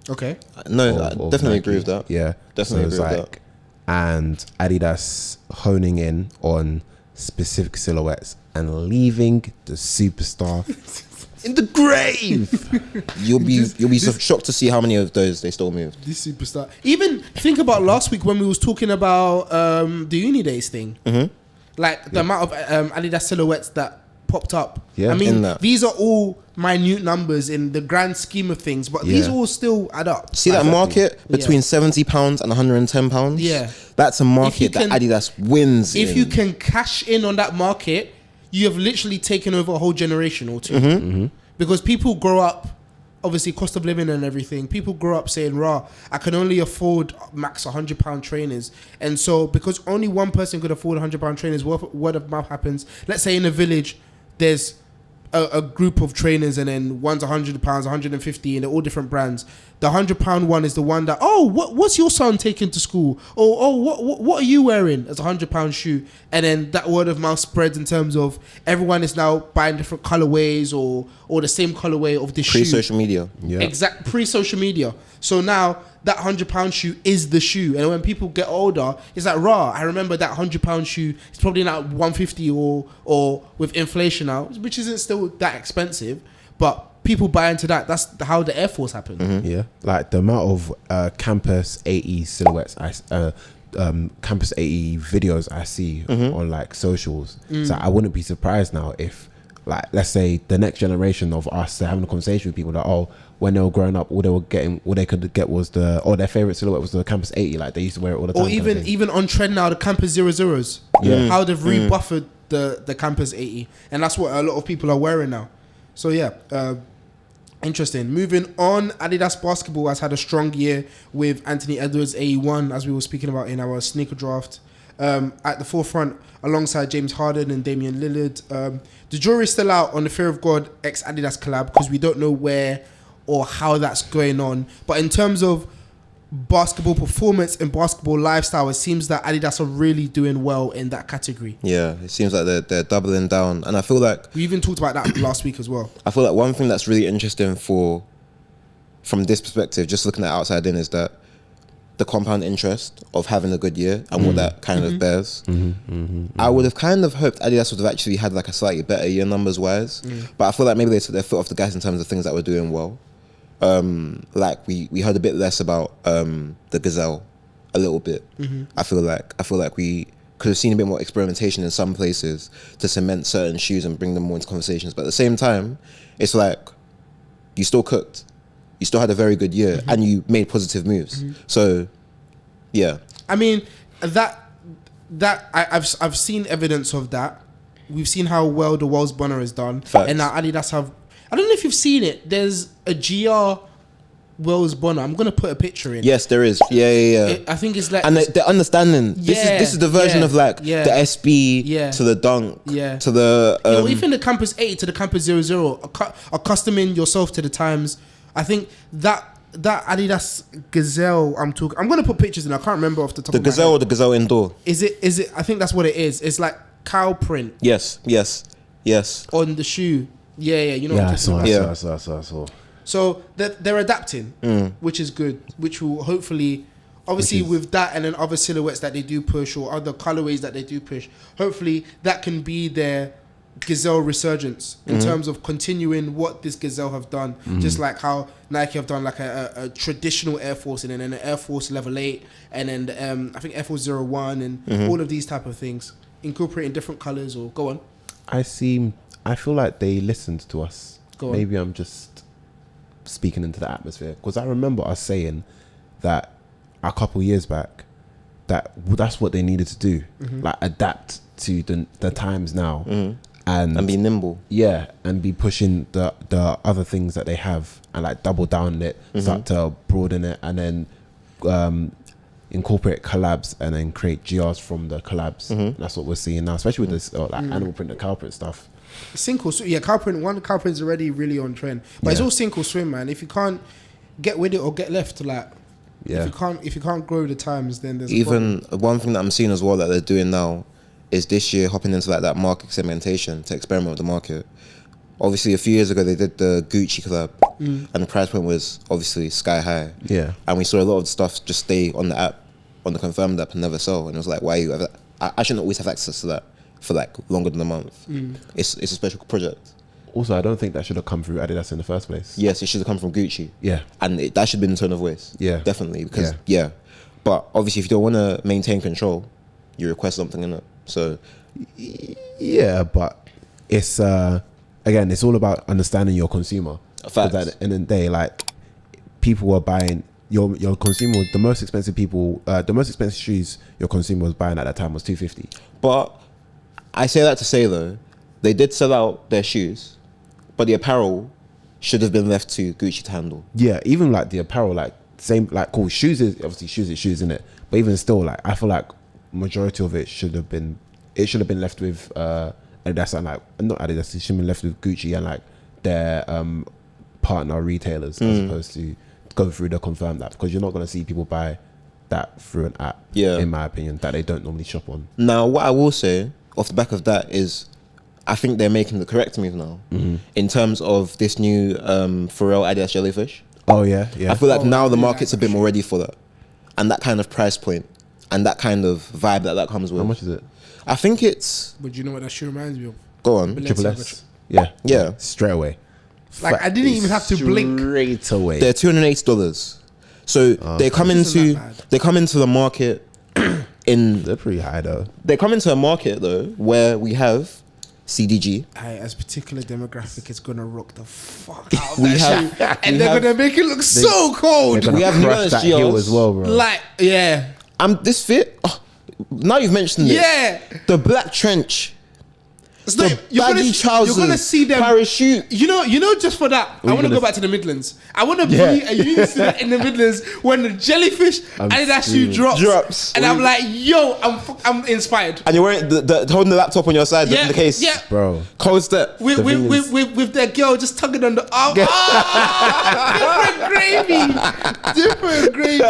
Okay. No, I definitely agree with that. Yeah, definitely agree with that. And Adidas honing in on specific silhouettes and leaving the superstar in the grave. You'll be so shocked to see how many of those they still moved. This superstar. Even think about last week when we was talking about the Uni Days thing. Like the amount of Adidas silhouettes that popped up. Yeah. I mean, these are all minute numbers in the grand scheme of things, but these all still add up. See that market between £70 and £110? Yeah. That's a market that Adidas wins in. If you can cash in on that market, you have literally taken over a whole generation or two. Because people grow up, obviously cost of living and everything, people grow up saying, "Rah, I can only afford max £100 trainers," and so because only one person could afford £100 trainers, word of mouth happens. Let's say in a village, there's a group of trainers, and then one's £100, 150, and they're all different brands. The £100 one is the one that, what's your son taking to school? What are you wearing as a £100 shoe? And then that word of mouth spreads in terms of everyone is now buying different colorways or the same colorway of the shoe. Pre-social media. Yeah. Exact pre-social media. So now that £100 shoe is the shoe, and when people get older, it's like, "Rah, I remember that £100 shoe. It's probably now 150 or with inflation now, which isn't still that expensive, but people buy into that. That's how the Air Force happened." Mm-hmm. Yeah, like the amount of Campus AE silhouettes, Campus AE videos I see on like socials. So I wouldn't be surprised now if, like, let's say the next generation of us having a conversation with people that, when they were growing up, all they could get was their favorite silhouette was the Campus 80, like they used to wear it all the time. Or even on trend now, the Campus 00s. Yeah. How they've rebuffered the Campus 80, and that's what a lot of people are wearing now. So yeah, interesting. Moving on, Adidas basketball has had a strong year with Anthony Edwards AE1, as we were speaking about in our sneaker draft. At the forefront alongside James Harden and Damian Lillard. The jury's still out on the Fear of God x Adidas collab because we don't know where or how that's going on. But in terms of basketball performance and basketball lifestyle, it seems that Adidas are really doing well in that category. Yeah, it seems like they're doubling down, and I feel like we even talked about that last week as well. I feel like one thing that's really interesting from this perspective, just looking at outside in, is that the compound interest of having a good year and what that kind of bears. I would have kind of hoped Adidas would have actually had like a slightly better year numbers wise, but I feel like maybe they took their foot off the gas in terms of things that were doing well. Like we heard a bit less about the Gazelle a little bit. I feel like we could have seen a bit more experimentation in some places to cement certain shoes and bring them more into conversations. But at the same time, it's like you still cooked. You still had a very good year and you made positive moves. So, yeah. I mean, I've seen evidence of that. We've seen how well the Wells Bonner has done. Facts. And now Adidas have... I don't know if you've seen it. There's a GR Wells Bonner. I'm going to put a picture in. Yes, there is. Yeah. I think it's like... And the understanding. This is the version of like the SB to the Dunk to the... or even the Campus 8 to the Campus 00. Accustoming yourself to the times. I think that Adidas Gazelle I'm going to put pictures in. I can't remember off the top of my head. The Gazelle or the Gazelle Indoor? Is it? I think that's what it is. It's like cow print. Yes. On the shoe. Yeah. You know what I'm talking about. I saw. So they're adapting, which is good. Which will hopefully, obviously with that and then other silhouettes that they do push or other colorways that they do push, hopefully that can be their Gazelle resurgence in terms of continuing what this Gazelle have done, just like how Nike have done like a traditional Air Force and then an Air Force Level 8 and then I think Air Force 01 and all of these type of things, incorporating different colors. Or go on. I feel like they listened to us. Go on. Maybe I'm just speaking into the atmosphere because I remember us saying that a couple years back that's what they needed to do, like adapt to the times now. And be nimble. Yeah, and be pushing the other things that they have and like double down on it, start to broaden it, and then incorporate collabs and then create GRs from the collabs. That's what we're seeing now, especially with this like animal print and cow print stuff. Sink or swim. Yeah, cow print is already really on trend, but it's all sink or swim, man. If you can't get with it or get left, like if you can't grow the times, then there's even one thing that I'm seeing as well that they're doing now is this year hopping into like that market segmentation to experiment with the market. Obviously, a few years ago they did the Gucci collab, and the price point was obviously sky high. Yeah, and we saw a lot of the stuff just stay on the app, on the confirmed app, and never sell. And it was like, why you? I shouldn't always have access to that for like longer than a month. It's a special project. Also, I don't think that should have come through Adidas in the first place. Yes, it should have come from Gucci. Yeah, and that should have been the tone of voice. Yeah, definitely. Because but obviously, if you don't want to maintain control, you request something in it. So, yeah, but it's again, it's all about understanding your consumer. Facts. At the end of the day, like people were buying your consumer. The most expensive shoes your consumer was buying at that time was $250. But I say that to say though, they did sell out their shoes, but the apparel should have been left to Gucci to handle. Yeah, even like the apparel, like same, like cool shoes is obviously shoes in it, but even still, like I feel like majority of it should have been left with Adidas and like not Adidas, it should have been left with Gucci and like their partner retailers as opposed to go through the confirmed app, because you're not going to see people buy that through an app, in my opinion, that they don't normally shop on. Now, what I will say off the back of that is, I think they're making the correct move now in terms of this new Pharrell Adidas Jellyfish. Oh yeah. I feel like now the market's a bit more ready for that, and that kind of price point, and that kind of vibe that comes with. How much is it? I think it's. But you know what that shoe reminds me of? Go on. Triple S. Yeah. Straight away. Like I didn't even have to blink. Straight away. They're $280. So they come into the market in. They're pretty high though. They come into a market though where we have CDG. As particular demographic is gonna rock the fuck out of that shoe, and they're gonna make it look so cold. We have New Balance that heel GRs as well, bro. Like This fit. Oh, now you've mentioned it. The black trench. It's The baggy trousers. You're gonna see them parachute. You know, just for that, I want to go back to the Midlands. I want to be a unison in the Midlands when the Jellyfish Adidas shoe drops, and I'm like, yo, I'm inspired. And you're wearing the holding the laptop on your side in the case, bro. Cold step With their girl just tugging on the arm. Different gravy.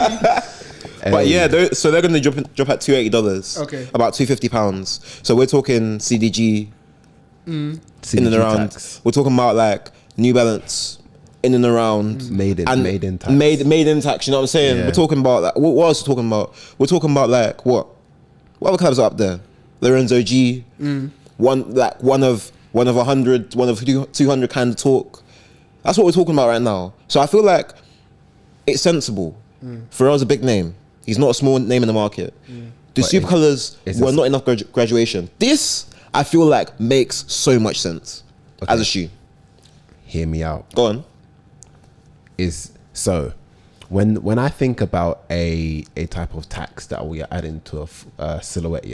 But yeah, so they're gonna drop at $280. Okay, about £250. So we're talking CDG. In and around. Tax. We're talking about like New Balance in and around made in tax. Made in tax. You know what I'm saying? We're talking about like, what else we're talking about? We're talking about like what other clubs are up there? Lorenzo G, one of 100, one of 200 kind of talk. That's what we're talking about right now. So I feel like it's sensible. Pharrell's a big name. He's not a small name in the market. The super colors were not enough graduation. This, I feel like, makes so much sense as a shoe. Hear me out. Go on. When I think about a type of tax that we are adding to a silhouette,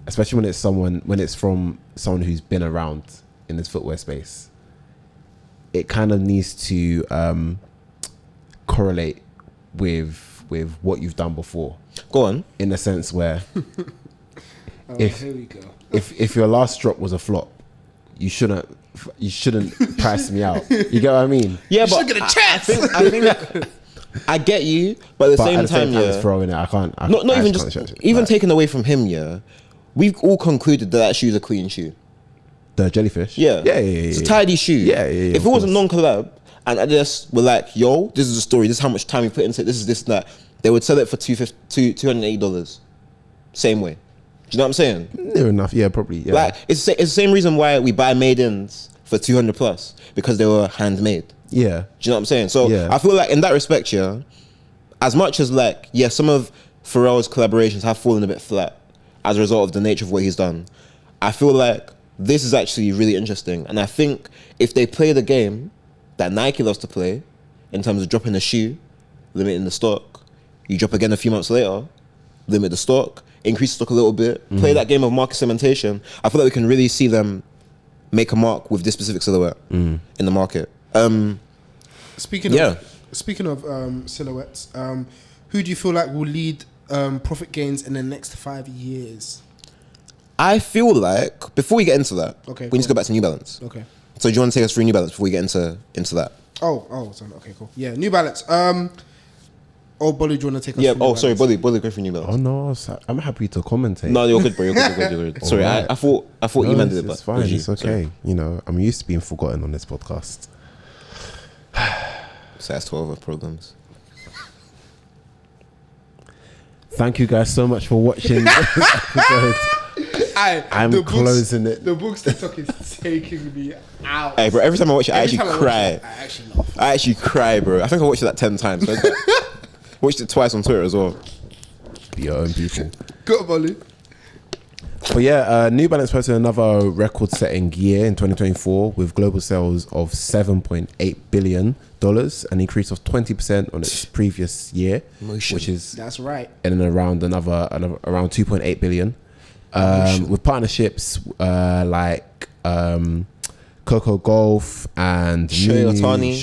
especially when it's from someone who's been around in this footwear space, it kind of needs to correlate with what you've done before. Go on. In the sense where here we go. If your last drop was a flop, you shouldn't price me out. You get what I mean? Yeah, you but get a chance. I think I get you, but at the same time, it's throwing it. I can't. Not even just even taken away from him. Yeah, we've all concluded that shoe's a clean shoe. The Jellyfish. Yeah. It's a tidy shoe. Yeah. If it was a non-collab and Adidas were like, yo, this is the story. This is how much time we put into it. This is this and that. They would sell it for $280. Same way. Do you know what I'm saying? Near enough, yeah, probably. Yeah. Like it's the same reason why we buy made-ins for 200 plus, because they were handmade. Yeah. Do you know what I'm saying? So I feel like in that respect, as much as like, some of Pharrell's collaborations have fallen a bit flat as a result of the nature of what he's done, I feel like this is actually really interesting. And I think if they play the game that Nike loves to play, in terms of dropping a shoe, limiting the stock, you drop again a few months later, limit the stock, increase stock a little bit, play that game of market segmentation, I feel like we can really see them make a mark with this specific silhouette in the market. Speaking of silhouettes, who do you feel like will lead profit gains in the next 5 years? I feel like, before we get into that, we need to go back to New Balance. Okay. So do you want to take us through New Balance before we get into that? Okay, cool. Yeah, New Balance. Bolu, do you want to take us through New Balance? Sorry, Bolu, go through New Balance. Oh no, I'm happy to commentate. No, you're good, bro. You're good. Sorry, right. I thought Eman did it, but it's fine. It's okay. Sorry. You know, I'm used to being forgotten on this podcast. So that's 12 programs. Thank you guys so much for watching this episode. I'm closing it. The books TikTok is taking me out. Hey, bro, every time I watch it, I actually cry. I actually laugh. I actually cry, bro. I think I watched it like 10 times. So watched it twice on Twitter as well. Be your own people. Go on, Bolu. But yeah, New Balance posted another record-setting year in 2024 with global sales of $7.8 billion, an increase of 20% on its previous year, which is that's right, and around around 2.8 billion. With partnerships like Coco Golf and Shohei Ohtani,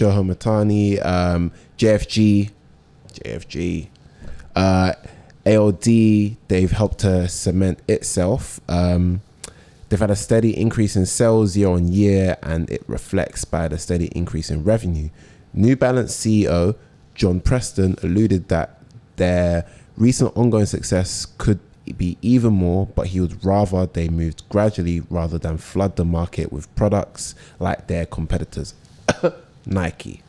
JFG, ALD. They've helped to cement itself. They've had a steady increase in sales year on year, and it reflects by the steady increase in revenue. New Balance CEO John Preston alluded that their recent ongoing success could be even more, but he would rather they moved gradually rather than flood the market with products like their competitors. Nike.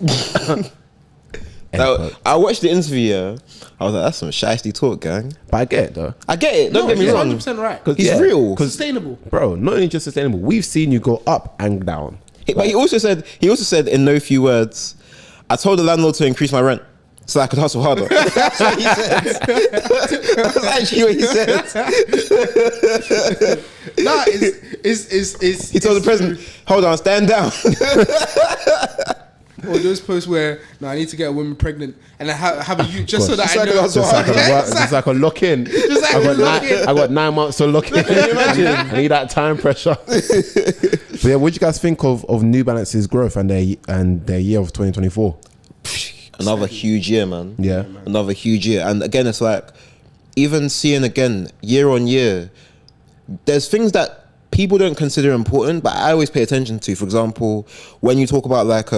I watched the interview, yeah. I was like, that's some shiesty talk, gang. But I get it, though. I get it. Don't get me wrong. 100% right. He's real. Sustainable. Bro, not only just sustainable, we've seen you go up and down. But he also said in no few words, I told the landlord to increase my rent so I could hustle harder. That's what he said. That's actually what he said. Nah, it's he told the president, hold on, stand down. Or those posts where, no, I need to get a woman pregnant and I have a youth just so that I know. Just like a lock-in. I got 9 months to lock in. Can you imagine? I need that time pressure. But yeah, what do you guys think of New Balance's growth and their year of 2024? Another huge year, man. Yeah. Another huge year. And again, it's like, even seeing again, year on year, there's things that people don't consider important, but I always pay attention to. For example, when you talk about like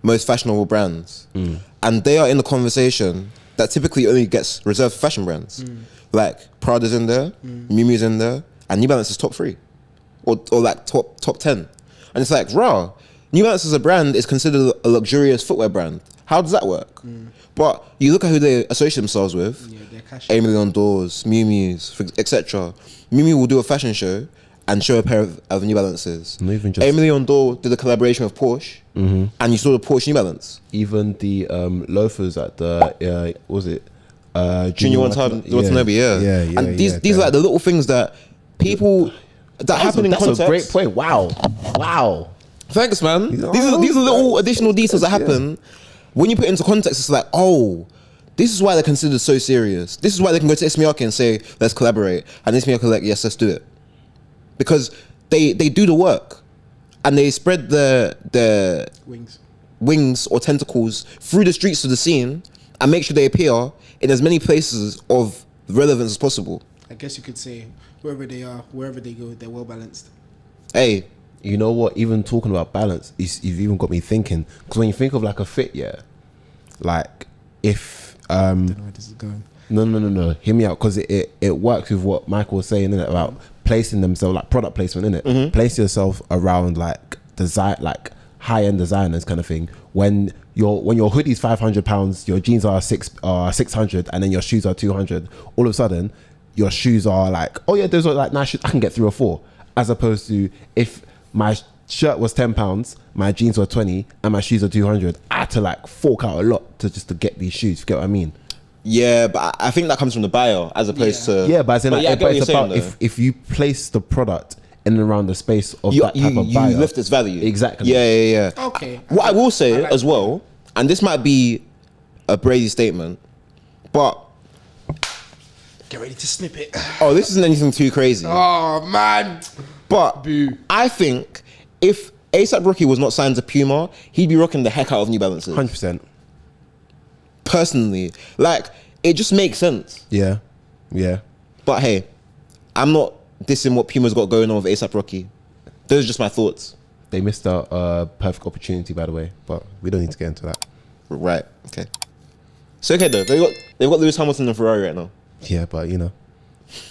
most fashionable brands, and they are in the conversation that typically only gets reserved for fashion brands. Like Prada's in there, Miu Miu's in there, and New Balance is top 3, or like top 10. And it's like, raw. New Balance as a brand is considered a luxurious footwear brand. How does that work? But you look at who they associate themselves with: Eman and Michael, Miu Miu's, etc. Miu Miu will do a fashion show and show a pair of New Balances. Eman and Michael did a collaboration with Porsche, and you saw the Porsche New Balance. Even the loafers at the Junior Watanabe, yeah. And these are like the little things that people that happen in context. That's a great point. Wow. Thanks, man. These are little additional details that happen. When you put it into context, it's like, oh, this is why they're considered so serious. This is why they can go to Ismiyake and say, let's collaborate. And Ismiyake like, yes, let's do it. Because they do the work. And they spread the wings or tentacles through the streets of the scene and make sure they appear in as many places of relevance as possible. I guess you could say, wherever they are, wherever they go, they're well balanced. Hey. You know what? Even talking about balance, you've even got me thinking. Because when you think of like a fit, yeah, like if I don't know where this is going. No. Hear me out, because it works with what Michael was saying, innit, about placing themselves, like product placement, innit. Place yourself around like design, like high-end designers, kind of thing. When your hoodie's £500, your jeans are 600, and then your shoes are 200. All of a sudden, your shoes are like, oh yeah, those are like nice shoes. I can get 3 or 4. As opposed to if my shirt was £10, my jeans were 20, and my shoes are 200. I had to like fork out a lot to get these shoes. You get what I mean? Yeah, but I think that comes from the buyer as opposed to. Yeah, but it's about if you place the product in and around the space of that type of buyer, you lift its value. Exactly. Yeah. Okay. What I will say as well, and this might be a brazy statement, but get ready to snip it. Oh, this isn't anything too crazy. Oh man. But I think if A$AP Rocky was not signed to Puma, he'd be rocking the heck out of New Balances. 100%. Personally, like, it just makes sense. Yeah. But hey, I'm not dissing what Puma's got going on with A$AP Rocky. Those are just my thoughts. They missed a perfect opportunity, by the way, but we don't need to get into that. Right. Okay. So okay though, they've got Lewis Hamilton and Ferrari right now. Yeah, but you know,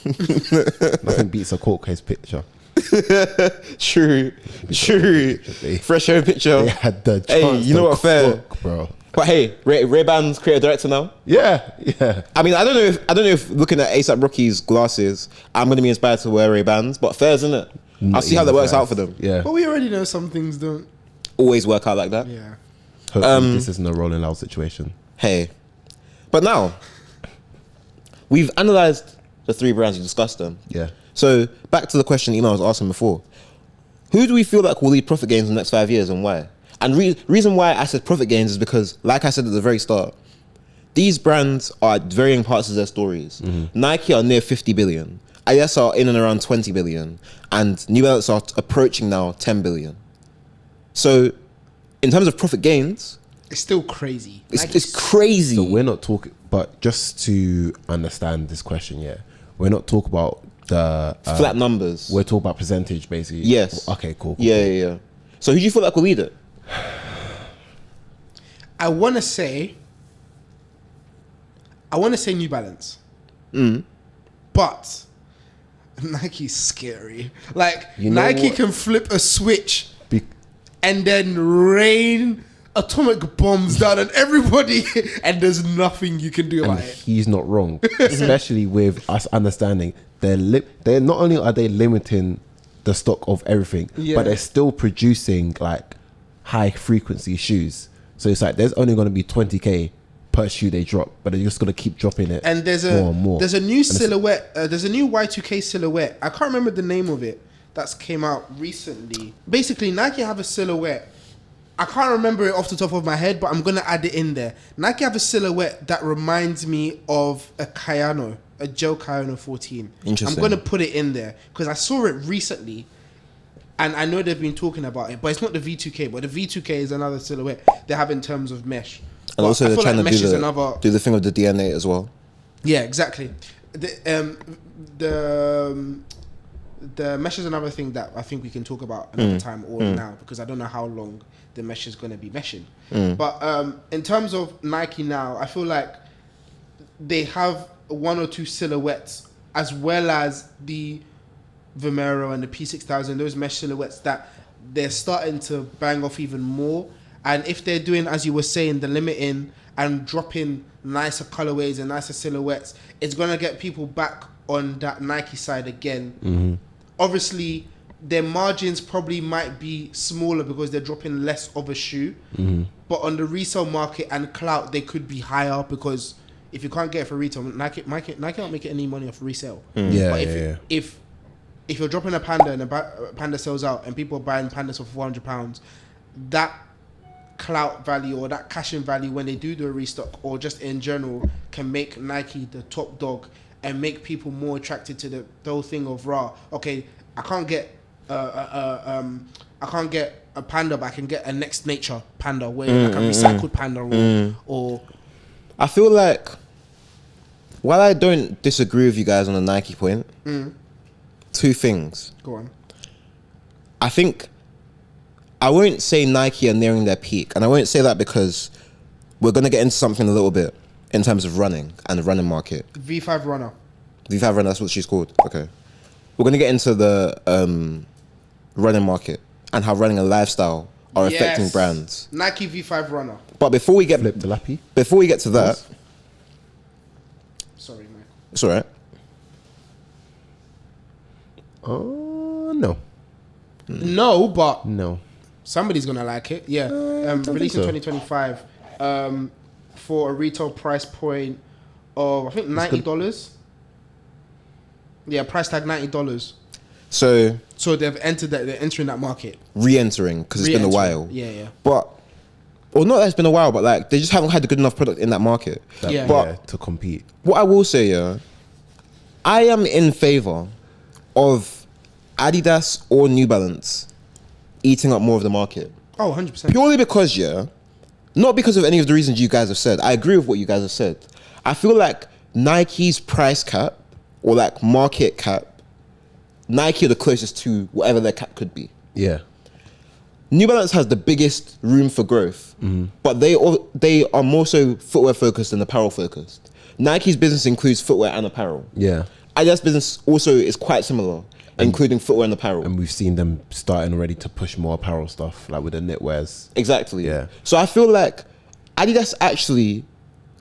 nothing beats a court case picture. True. Fresh home picture. They had the hey, you know what, fair, bro. But hey, Ray-Ban's creative director now. Yeah. I mean, I don't know if looking at A$AP Rocky's glasses, I'm gonna be inspired to wear Ray-Bans. But fair, isn't it? I'll see how that works out for them. Yeah. But we already know some things don't always work out like that. Yeah. Hopefully this isn't a Rolling Loud situation. Hey, but now we've analysed the 3 brands, we discussed them. Yeah. So back to the question Eman was asking before. Who do we feel like will lead profit gains in the next 5 years and why? And reason why I said profit gains is because, like I said at the very start, these brands are at varying parts of their stories. Nike are near 50 billion. Adidas are in and around 20 billion. And New Balance are approaching now 10 billion. So, in terms of profit gains, it's still crazy. It's crazy. So we're not talking, but just to understand this question, we're not talking about the flat numbers. We're talking about percentage, basically. Yes. Okay, cool. Yeah. So who do you feel like will lead it? I want to say New Balance. But Nike's scary. Like, Nike can flip a switch and then rain atomic bombs down on everybody, and there's nothing you can do about it. He's not wrong, especially with us understanding they're not only are they limiting the stock of everything, but they're still producing like high frequency shoes. So it's like there's only going to be 20k per shoe they drop, but they're just going to keep dropping it. And there's more and more. There's a new silhouette. There's a new Y2K silhouette. I can't remember the name of it. That's came out recently. Basically, Nike have a silhouette. I can't remember it off the top of my head, but I'm going to add it in there. Nike have a silhouette that reminds me of a Kayano, a Joe Kayano 14. Interesting. I'm going to put it in there because I saw it recently and I know they've been talking about it, but it's not the V2K, but the V2K is another silhouette they have in terms of mesh. And But also I they're feel trying like to mesh is do the thing with the DNA as well. Yeah, exactly. The mesh is another thing that I think we can talk about another time or now, because I don't know how long the mesh is going to be meshing. But in terms of Nike now, I feel like they have one or two silhouettes, as well as the Vomero and the P6000, those mesh silhouettes that they're starting to bang off even more. And if they're doing, as you were saying, the limiting and dropping nicer colorways and nicer silhouettes, it's going to get people back on that Nike side again. Obviously, their margins probably might be smaller because they're dropping less of a shoe. But on the resale market and clout, they could be higher, because if you can't get it for retail, Nike don't make any money off resale. But if you're dropping a Panda and a Panda sells out and people are buying Pandas for £400, that clout value or that cash in value when they do a restock or just in general can make Nike the top dog and make people more attracted to the whole thing of okay, I can't get a Panda, but I can get a Next Nature Panda where like a recycled Panda or I feel like, while I don't disagree with you guys on the Nike point, two things. Go on. I think I won't say Nike are nearing their peak, and I won't say that because we're going to get into something a little bit in terms of running and the running market. V5 Runner. V5 Runner, that's what she's called. Okay. We're going to get into the running market and how running and lifestyle are affecting brands. Nike V5 Runner. But before we get Flip the lappy. Before we get to that, Sorry, Michael. it's all right. No. No, but No. somebody's gonna like it. Yeah. Released in so. 2025 for a retail price point of I think $90. Yeah, price tag $90. So they've entered that. They're entering that market. re-entering, because it's been a while. Yeah. But, or not that it's been a while, but like they just haven't had a good enough product in that market. To compete. What I will say, I am in favor of Adidas or New Balance eating up more of the market. Oh, 100%. Purely because, not because of any of the reasons you guys have said. I agree with what you guys have said. I feel like Nike's price cap or like market cap, Nike are the closest to whatever their cap could be. Yeah. New Balance has the biggest room for growth, but they are more so footwear focused than apparel focused. Nike's business includes footwear and apparel. Yeah. Adidas business also is quite similar, including footwear and apparel. And we've seen them starting already to push more apparel stuff, like with the knitwears. Exactly. Yeah. So I feel like Adidas actually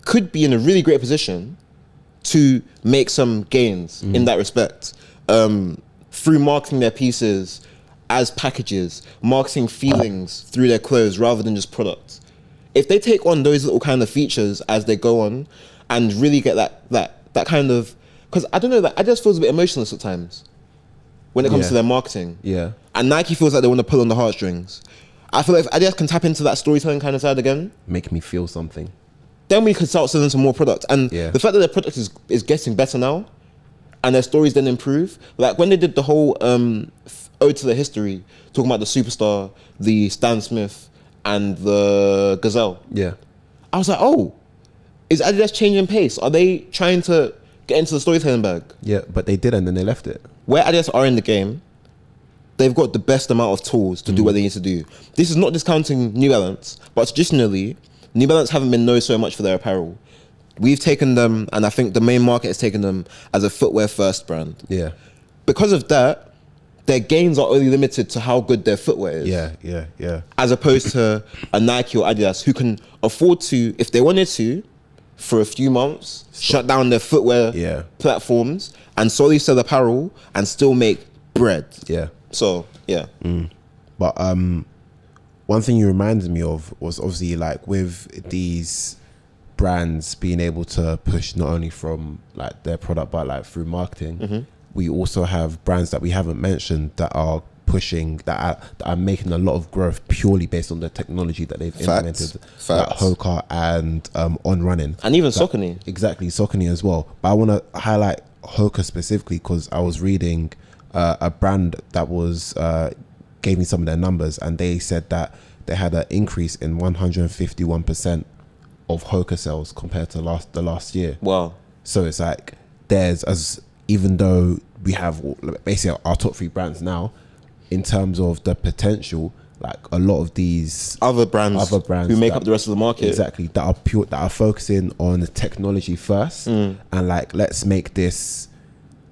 could be in a really great position to make some gains in that respect, through marketing their pieces as packages, marketing feelings through their clothes rather than just products. If they take on those little kind of features as they go on and really get that kind of, because I don't know, that Adidas feels a bit emotionless at times when it comes to their marketing. Yeah. And Nike feels like they want to pull on the heartstrings. I feel like if Adidas can tap into that storytelling kind of side again, Make me feel something. then we could start selling some more product. And the fact that their product is getting better now and their stories then improve. Like when they did the whole ode to the history, talking about the Superstar, the Stan Smith, and the Gazelle. Yeah. I was like, oh, is Adidas changing pace? Are they trying to get into the storytelling bag? Yeah, but they didn't, and they left it. Where Adidas are in the game, they've got the best amount of tools to do what they need to do. This is not discounting New Balance, but traditionally, New Balance haven't been known so much for their apparel. We've taken them, and I think the main market has taken them as a footwear first brand. Yeah. Because of that, their gains are only limited to how good their footwear is. Yeah. As opposed to a Nike or Adidas who can afford to, if they wanted to, for a few months, shut down their footwear platforms and solely sell apparel and still make bread. Yeah. So, yeah. But one thing you reminded me of was obviously like with these brands being able to push not only from like their product but like through marketing, we also have brands that we haven't mentioned that are pushing, that are making a lot of growth purely based on the technology that they've implemented, like Hoka and On Running, and even Saucony. Exactly, Saucony as well. But I want to highlight Hoka specifically because I was reading a brand that was gave me some of their numbers, and they said that they had an increase in 151% of Hoka sales compared to the last year. Wow. So it's like even though we have basically our top 3 brands now, in terms of the potential, like a lot of these other brands who make up the rest of the market, exactly, that are focusing on the technology first, and like let's make this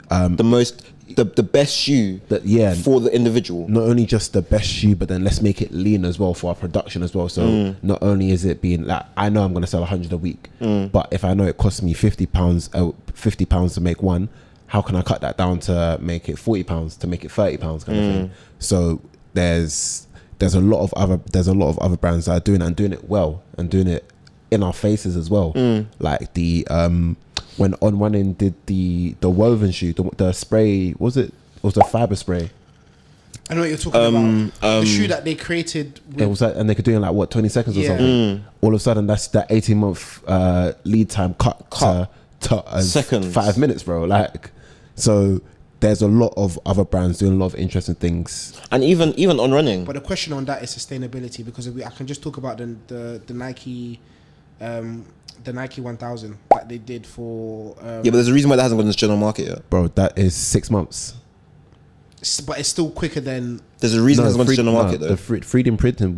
the best shoe for the individual. Not only just the best shoe, but then let's make it lean as well for our production as well. So not only is it being like, I know I'm going to sell 100 a week, but if I know it costs me £50 to make one, how can I cut that down to make it £40 to make it £30 kind of thing? So there's a lot of other brands that are doing it and doing it well and doing it in our faces as well. Like the when On Running did the woven shoe, the spray, was it a fiber spray? I know what you're talking about. The shoe that they created. It was like, and they could do it in like what 20 seconds or something. All of a sudden, that's that 18-month lead time cut to seconds, 5 minutes, bro. Like, so there's a lot of other brands doing a lot of interesting things, and even On Running. But the question on that is sustainability, because I can just talk about the Nike. The Nike 1000 that they did for but there's a reason why that hasn't gone into the general market yet, bro. That is 6 months, but it's still quicker than. There's a reason it hasn't gone into the general market though. The 3D printing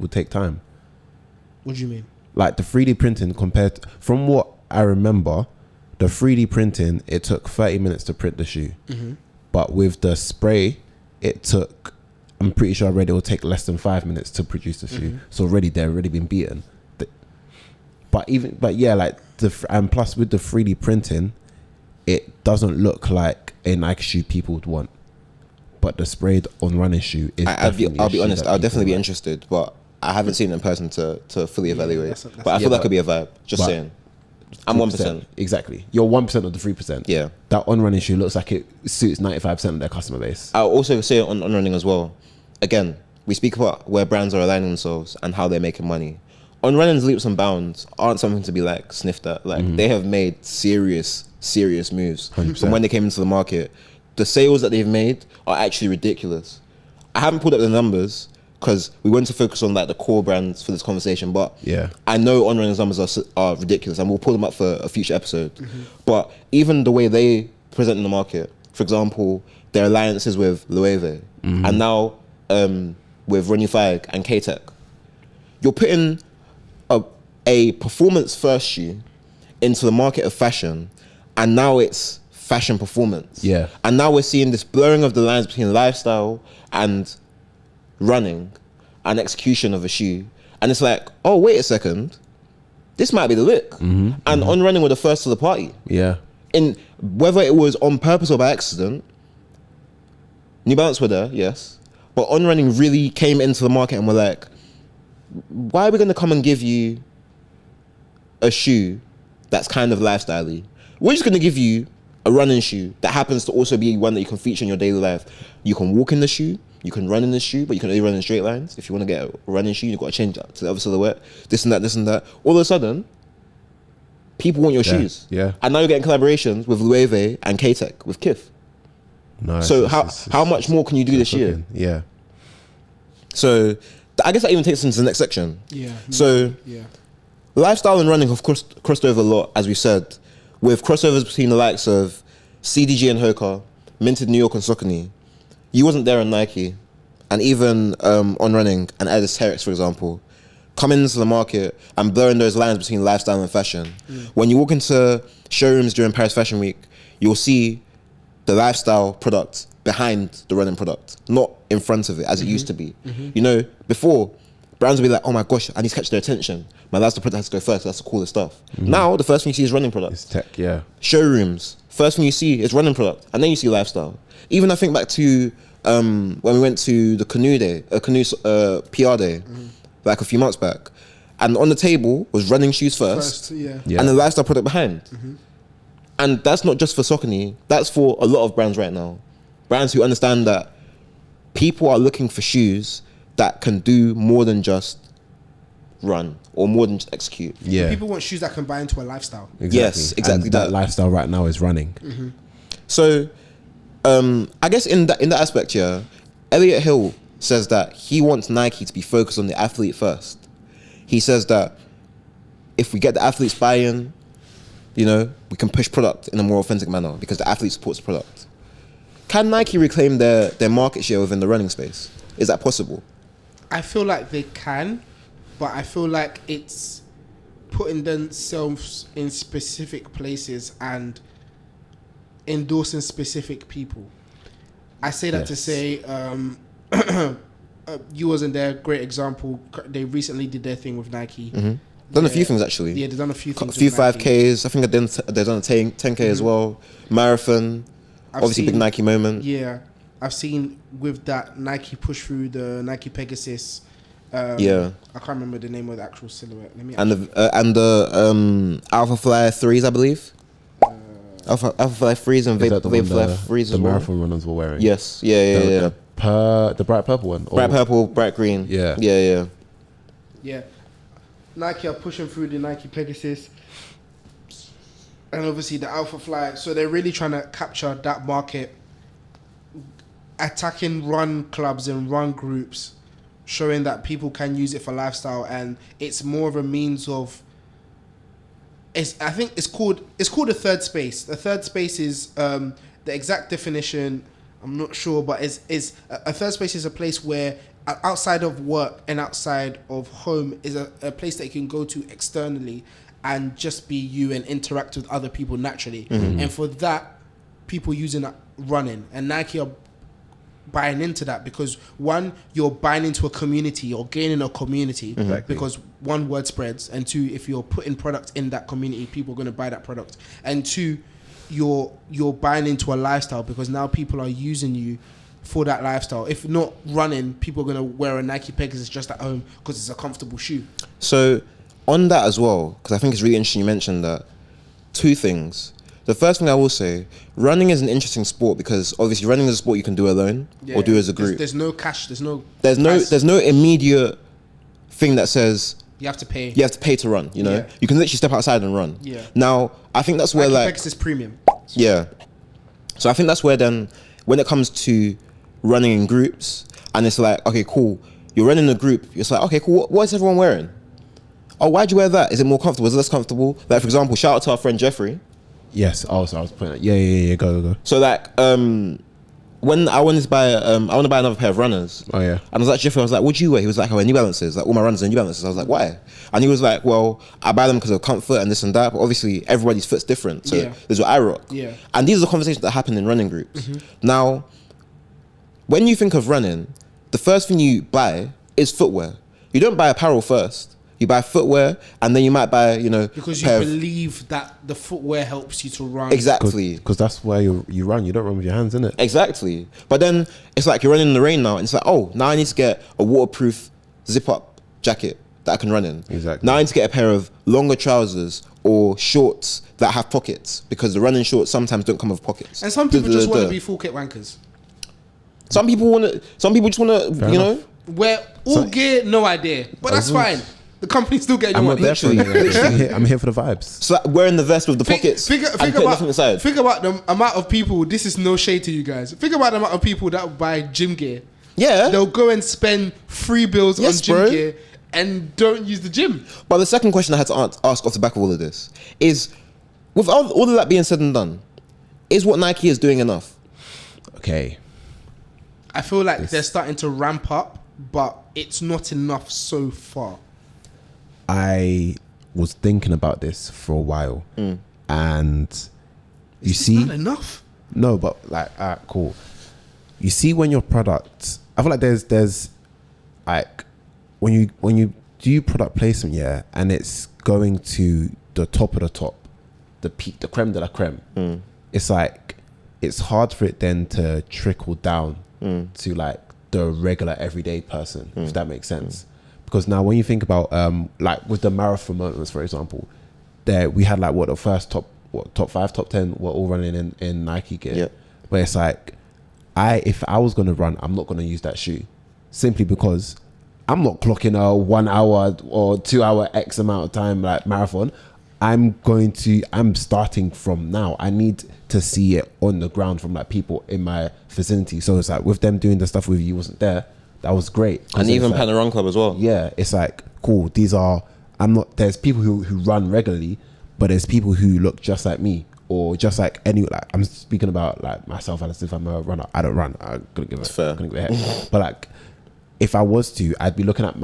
would take time. What do you mean? Like the 3D printing from what I remember, the 3D printing, it took 30 minutes to print the shoe, but with the spray, I'm pretty sure already it will take less than 5 minutes to produce the shoe. So they're already been beaten. And plus with the 3D printing, it doesn't look like a Nike shoe people would want. But the sprayed On Running shoe is. I'll be honest. I'll definitely be interested, but I haven't seen it in person to fully evaluate. But I feel that could be a vibe. Just saying. I'm 1%. Exactly. You're 1% of the 3%. Yeah. That On Running shoe looks like it suits 95% of their customer base. I'll also say on Running as well. Again, we speak about where brands are aligning themselves and how they're making money. On Running's leaps and bounds aren't something to be like sniffed at. Like they have made serious moves 100%. from when they came into the market. The sales that they've made are actually ridiculous. I haven't pulled up the numbers because we want to focus on like the core brands for this conversation, but I know On Running's numbers are ridiculous, and we'll pull them up for a future episode. But even the way they present in the market, for example, their alliances with Loewe and now with Ronnie Fag and K-Tech, you're putting a performance first shoe into the market of fashion, and now it's fashion performance. Yeah. And now we're seeing this blurring of the lines between lifestyle and running and execution of a shoe. And it's like, oh, wait a second, this might be the look. And On Running were the first to the party. Yeah. In whether it was on purpose or by accident, New Balance were there, yes. But On Running really came into the market and were like, why are we going to come and give you a shoe that's kind of lifestyle-y? We're just going to give you a running shoe that happens to also be one that you can feature in your daily life. You can walk in the shoe, you can run in the shoe, but you can only run in straight lines. If you want to get a running shoe, you've got to change that to the other silhouette, this and that. All of a sudden, people want your shoes. Yeah. And now you're getting collaborations with Loewe and K-Tech, with Kith. No. So how much more can you do this year? Yeah. So I guess that even takes us into the next section. Yeah. So lifestyle and running have crossed over a lot, as we said, with crossovers between the likes of CDG and Hoka, Minted New York and Saucony. YouWasntDer and Nike, and even On Running and Adidas Terex, for example, coming into the market and blurring those lines between lifestyle and fashion. When you walk into showrooms during Paris Fashion Week, you'll see the lifestyle product behind the running product, not in front of it as it used to be. You know, before, brands would be like, oh my gosh, I need to catch their attention. My lifestyle product has to go first, that's the coolest stuff. Now, the first thing you see is running product. It's tech, yeah. Showrooms, first thing you see is running product, and then you see lifestyle. Even I think back to when we went to the canoe PR day, like a few months back, and on the table was running shoes first. And the lifestyle product behind. And that's not just for Saucony, that's for a lot of brands right now. Brands who understand that people are looking for shoes that can do more than just run or more than just execute. Yeah. People want shoes that can buy into a lifestyle. Exactly. Yes, exactly. And that lifestyle right now is running. So I guess in that aspect, yeah, Elliot Hill says that he wants Nike to be focused on the athlete first. He says that if we get the athletes buy-in, you know, we can push product in a more authentic manner because the athlete supports the product. Can Nike reclaim their market share within the running space? Is that possible? I feel like they can, but I feel like it's putting themselves in specific places and endorsing specific people. I say that to say YouWasntDer, great example. They recently did their thing with Nike. Done a few things actually. Yeah, they've done a few things. A few 5Ks. I think they've done a 10K as well. Marathon. Obviously, big Nike moment. Yeah, I've seen with that Nike push through the Nike Pegasus. I can't remember the name of the actual silhouette. And the Alpha Fly 3s, I believe. Alpha Fly 3s and Vapor Fly 3s as the well. marathon runners were wearing. Yes, yeah. The bright purple one. Bright purple, bright green. Yeah. Nike are pushing through the Nike Pegasus. And obviously the Alpha Fly, so they're really trying to capture that market, attacking run clubs and run groups, showing that people can use it for lifestyle, and it's more of a means of. I think it's called a third space. The third space is the exact definition. I'm not sure, but is a third space is a place where outside of work and outside of home is a place that you can go to externally and just be you and interact with other people naturally. And for that, people using running, and Nike are buying into that because one, you're buying into a community or gaining a community because one, word spreads, and two, if you're putting product in that community, people are going to buy that product, and two, you're buying into a lifestyle because now people are using you for that lifestyle. If not running, people are going to wear a Nike Pegasus just at home because it's a comfortable shoe. So on that as well, because I think it's really interesting you mentioned that, two things. The first thing I will say, running is an interesting sport because obviously running is a sport you can do alone or do as a group. There's no cash. There's no immediate thing that says you have to pay. You have to pay to run. You know, you can literally step outside and run. Now I think that's where Nike Pegasus premium. So I think that's where then when it comes to running in groups and it's like, okay, cool, you're running in a group. It's like, okay, cool. What is everyone wearing? Oh, why'd you wear that? Is it more comfortable? Is it less comfortable? Like, for example, shout out to our friend Jeffrey. Yes. Oh, so I was putting it. Yeah. Go. So like, when I wanted to buy, I want to buy another pair of runners. Oh yeah. And I was like, Jeffrey, I was like, what do you wear? He was like, I wear New Balances. Like all my runners are New Balances. I was like, why? And he was like, well, I buy them because of comfort and this and that. But obviously, everybody's foot's different. So this is what I rock. And these are the conversations that happen in running groups. Now, when you think of running, the first thing you buy is footwear. You don't buy apparel first. You buy footwear, and then you might buy, because you believe that the footwear helps you to run. Exactly. Because that's where you run. You don't run with your hands, innit? Exactly. But then it's like you're running in the rain now, and it's like, oh, now I need to get a waterproof zip-up jacket that I can run in. Exactly. Now I need to get a pair of longer trousers or shorts that have pockets, because the running shorts sometimes don't come with pockets. And some people just want to be full kit wankers. Some people just want to, Fair enough. wear all gear, no idea. But that's fine. The company's still getting I'm your not money. there for you. I'm here for the vibes. So like, wearing the vest with the pockets Think and putting nothing inside. Think about the amount of people. This is no shade to you guys. Think about the amount of people that buy gym gear. Yeah. They'll go and spend free bills on gym bro. gear and don't use the gym. But the second question I had to ask off the back of all of this is, with all of that being said and done, is what Nike is doing enough? Okay. I feel like they're starting to ramp up, but it's not enough so far. I was thinking about this for a while, and you see, Not enough. no, but like, alright, cool. You see, when your product, I feel like there's like when you do product placement, yeah, and it's going to the top of the top, the peak, the creme de la creme. It's like it's hard for it then to trickle down to like the regular everyday person, if that makes sense. Because now when you think about like with the marathon moments, for example, there we had like the first top 5, top 10 were all running in Nike gear. Yep. Where it's like, if I was gonna run, I'm not gonna use that shoe, simply because I'm not clocking a 1 hour or 2 hour X amount of time like marathon. I'm starting from now. I need to see it on the ground from like people in my vicinity. So it's like with them doing the stuff with You Wasn't There, that was great. And even like, Pana Run Club as well. yeah, it's like cool. There's people who run regularly, but there's people who look just like me or just like I'm speaking about like myself as if I'm a runner. I don't run. I couldn't give a heck. But like if I was to, I'd be looking at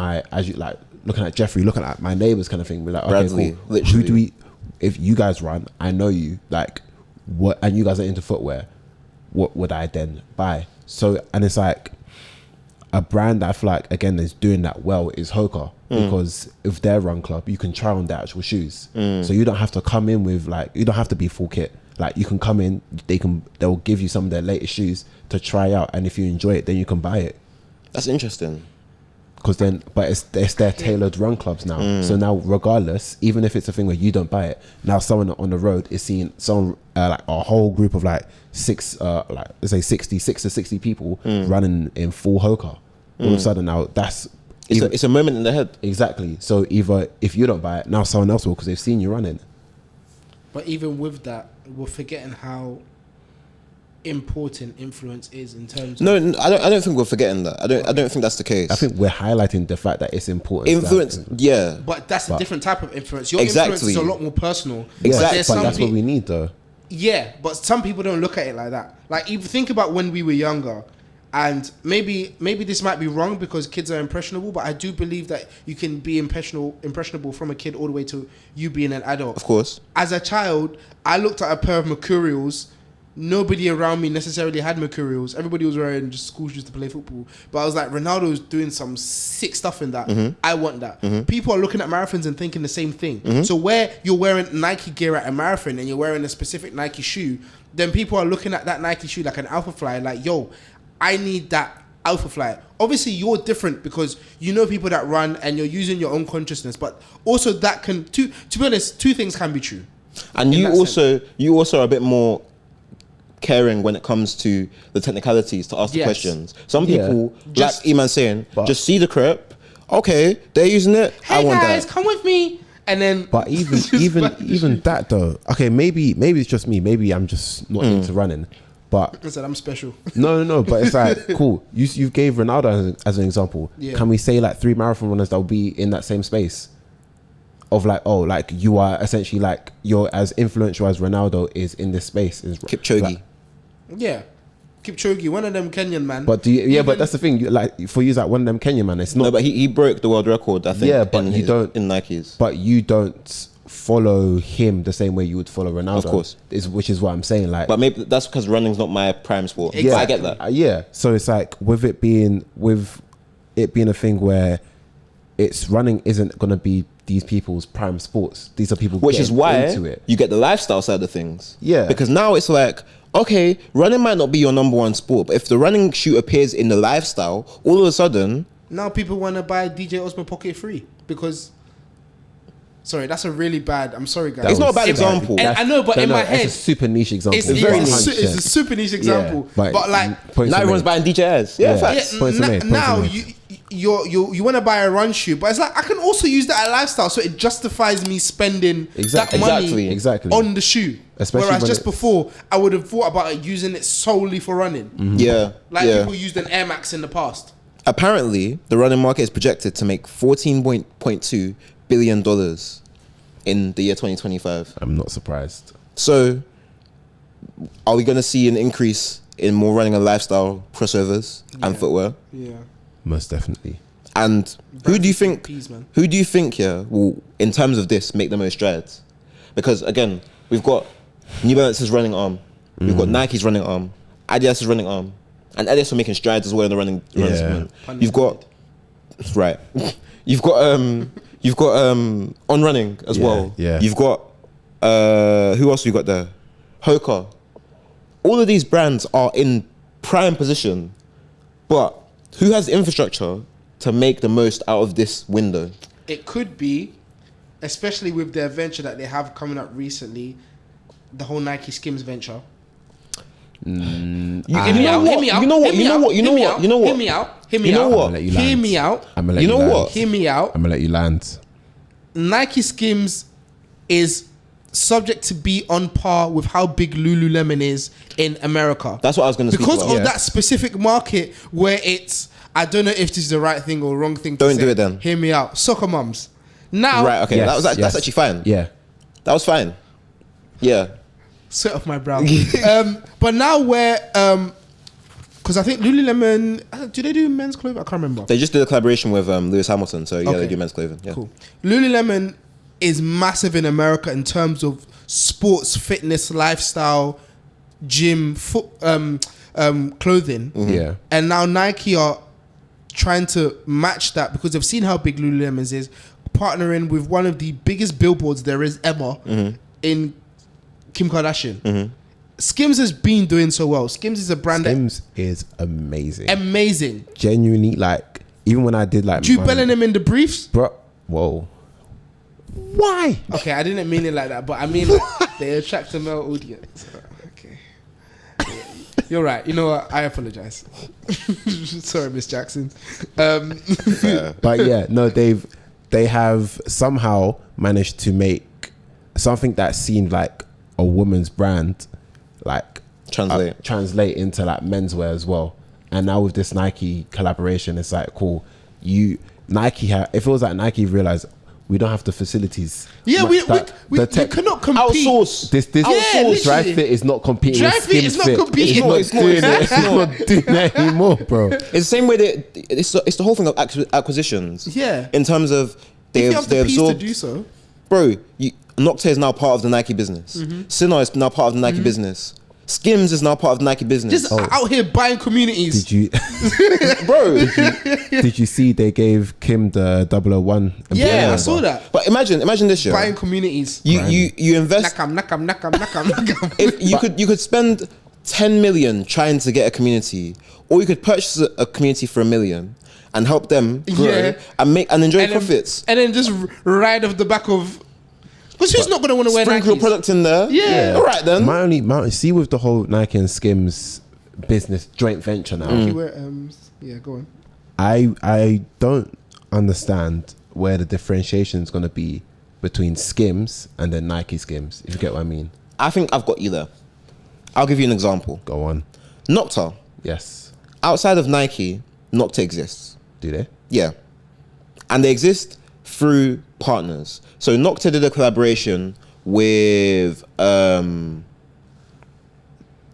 looking at Jeffrey, looking at my neighbors kind of thing. Be like, okay, Bradley, cool. literally. Who do we, if you guys run, I know you, like what, and you guys are into footwear, what would I then buy? So, and it's like, a brand that I feel like, again, is doing that well is Hoka, because if they're run club, you can try on their actual shoes. So you don't have to come in with you don't have to be full kit. Like you can come in, they'll give you some of their latest shoes to try out, and if you enjoy it, then you can buy it. That's interesting. But it's their tailored run clubs now. So now, regardless, even if it's a thing where you don't buy it, now someone on the road is seeing someone like a whole group of like let's say 6 to 60 people running in full Hoka. All of a sudden now It's a moment in the head. Exactly. So either if you don't buy it, now someone else will, because they've seen you running. But even with that, we're forgetting how important influence is in terms of... No, I don't think we're forgetting that. I don't think that's the case. I think we're highlighting the fact that it's important. Influence, yeah. But that's a different type of influence. Your Exactly. influence is a lot more personal. Exactly. But that's what we need, though. Yeah, but some people don't look at it like that. Like, if you think about when we were younger, and maybe this might be wrong because kids are impressionable, but I do believe that you can be impressionable from a kid all the way to you being an adult. Of course. As a child, I looked at a pair of Mercurials. Nobody around me necessarily had Mercurials. Everybody was wearing just school shoes to play football. But I was like, Ronaldo's doing some sick stuff in that. I want that. People are looking at marathons and thinking the same thing. So where you're wearing Nike gear at a marathon and you're wearing a specific Nike shoe, then people are looking at that Nike shoe like an Alpha Fly, like, yo, I need that Alpha Fly. Obviously, you're different because you know people that run and you're using your own consciousness. But also that can, to be honest, two things can be true. And you also are a bit more caring when it comes to the technicalities to ask the questions. Some people, like Eman saying, just see the crep. Okay, they're using it. Hey I want guys, that. come with me. And then, but even that though. Okay, maybe it's just me. Maybe I'm just not into running. But I said I'm special. No. But it's like cool. You gave Ronaldo as an example. Yeah. Can we say like 3 marathon runners that will be in that same space? Of like, oh, like you are essentially like you're as influential as Ronaldo is in this space. Kipchoge. Like, yeah, Kipchoge, one of them Kenyan man. But but that's the thing. Like for you, it's like one of them Kenyan man. It's not. No, but he broke the world record. I think. Yeah, but you don't in Nikes. But you don't follow him the same way you would follow Ronaldo. Of course, which is what I'm saying. Like, but maybe that's because running's not my prime sport. Exactly. Yeah, I get that. Yeah, so it's like with it being a thing where it's running isn't gonna be these people's prime sports. These are people, which is why into it. You get the lifestyle side of things. Yeah, because now it's like, okay, running might not be your number one sport, but if the running shoe appears in the lifestyle, all of a sudden now people want to buy DJ Osmo Pocket 3 because Sorry, that's a really bad. I'm sorry, guys. It's not a bad example. And I know, but in my head, it's a super niche example. it's very a super niche example. Yeah, but like now everyone's buying DJs. Yeah, facts. Now you want to buy a run shoe, but it's like I can also use that as lifestyle, so it justifies me spending that money on the shoe. Especially whereas just before, I would have thought about using it solely for running. Mm-hmm. Yeah, like people used an Air Max in the past. Apparently, the running market is projected to make $14.2 billion in the year 2025. I'm not surprised. So, are we going to see an increase in more running and lifestyle crossovers and footwear? Yeah, most definitely. And who do you think? Will, in terms of this, make the most strides? Because again, we've got New Balance's running arm, we've got Nike's running arm, Adidas' running arm, and Adidas are making strides as well in the running segment. You've got you've got On Running as well. Yeah. You've got who else have you got there? Hoka. All of these brands are in prime position, but who has the infrastructure to make the most out of this window? It could be, especially with their venture that they have coming up recently, the whole Nike SKIMS venture. Hear me out. I'm gonna let you land. Nike SKIMS is subject to be on par with how big Lululemon is in America. That's what I was going to speak about. Because of that specific market where it's, I don't know if this is the right thing or wrong thing to say. Don't do it then. Hear me out. Soccer mums. Now. Right, okay. That's actually fine. Yeah. That was fine. Yeah. Sweat off my brow. But now where, because I think Lululemon, do they do men's clothing? I can't remember. They just did a collaboration with Lewis Hamilton, so yeah, they do men's clothing. Yeah. Cool. Lululemon is massive in America in terms of sports, fitness, lifestyle, gym, clothing. Mm-hmm. Yeah. And now Nike are trying to match that because they've seen how big Lululemon's is, partnering with one of the biggest billboards there is ever in Kim Kardashian. SKIMS has been doing so well. SKIMS is a brand SKIMS is amazing. Amazing. Genuinely, like, even when I did like Jude Bellingham in the briefs. Bro, whoa. Why? Okay, I didn't mean it like that, but I mean like, they attract a male audience. Okay. You're right. You know what? I apologize. Sorry, Miss Jackson. But yeah, no, they have somehow managed to make something that seemed like a woman's brand, like translate into like menswear as well. And now with this Nike collaboration, it's like cool. If it was like Nike realized we don't have the facilities. Yeah, we cannot compete. Outsource. This Dry Fit is not competing. Dry Fit is not competing. It's not doing it anymore, bro. It's the same way that it's the whole thing of acquisitions. Yeah. In terms of they absorbed. To do so, bro. Nocta is now part of the Nike business. Sinner is now part of the Nike business. SKIMS is now part of the Nike business. Just out here buying communities. Did you, bro? Did you see they gave Kim the 001? Yeah, I saw that. But imagine this, yeah. Buying communities. You invest. Nakam. If you could spend 10 million trying to get a community, or you could purchase a community for $1 million and help them grow and enjoy profits, and then just ride off the back of. Because who's not going to want to wear Nikes? Sprinkle product in there. Yeah. All right then. My only see with the whole Nike and SKIMS business joint venture now. Yeah, go on. I don't understand where the differentiation is going to be between SKIMS and then Nike SKIMS, if you get what I mean. I think I've got you there. I'll give you an example. Go on. Nocta. Yes. Outside of Nike, Nocta exists. Do they? Yeah. And they exist through partners. So Nocta did a collaboration with De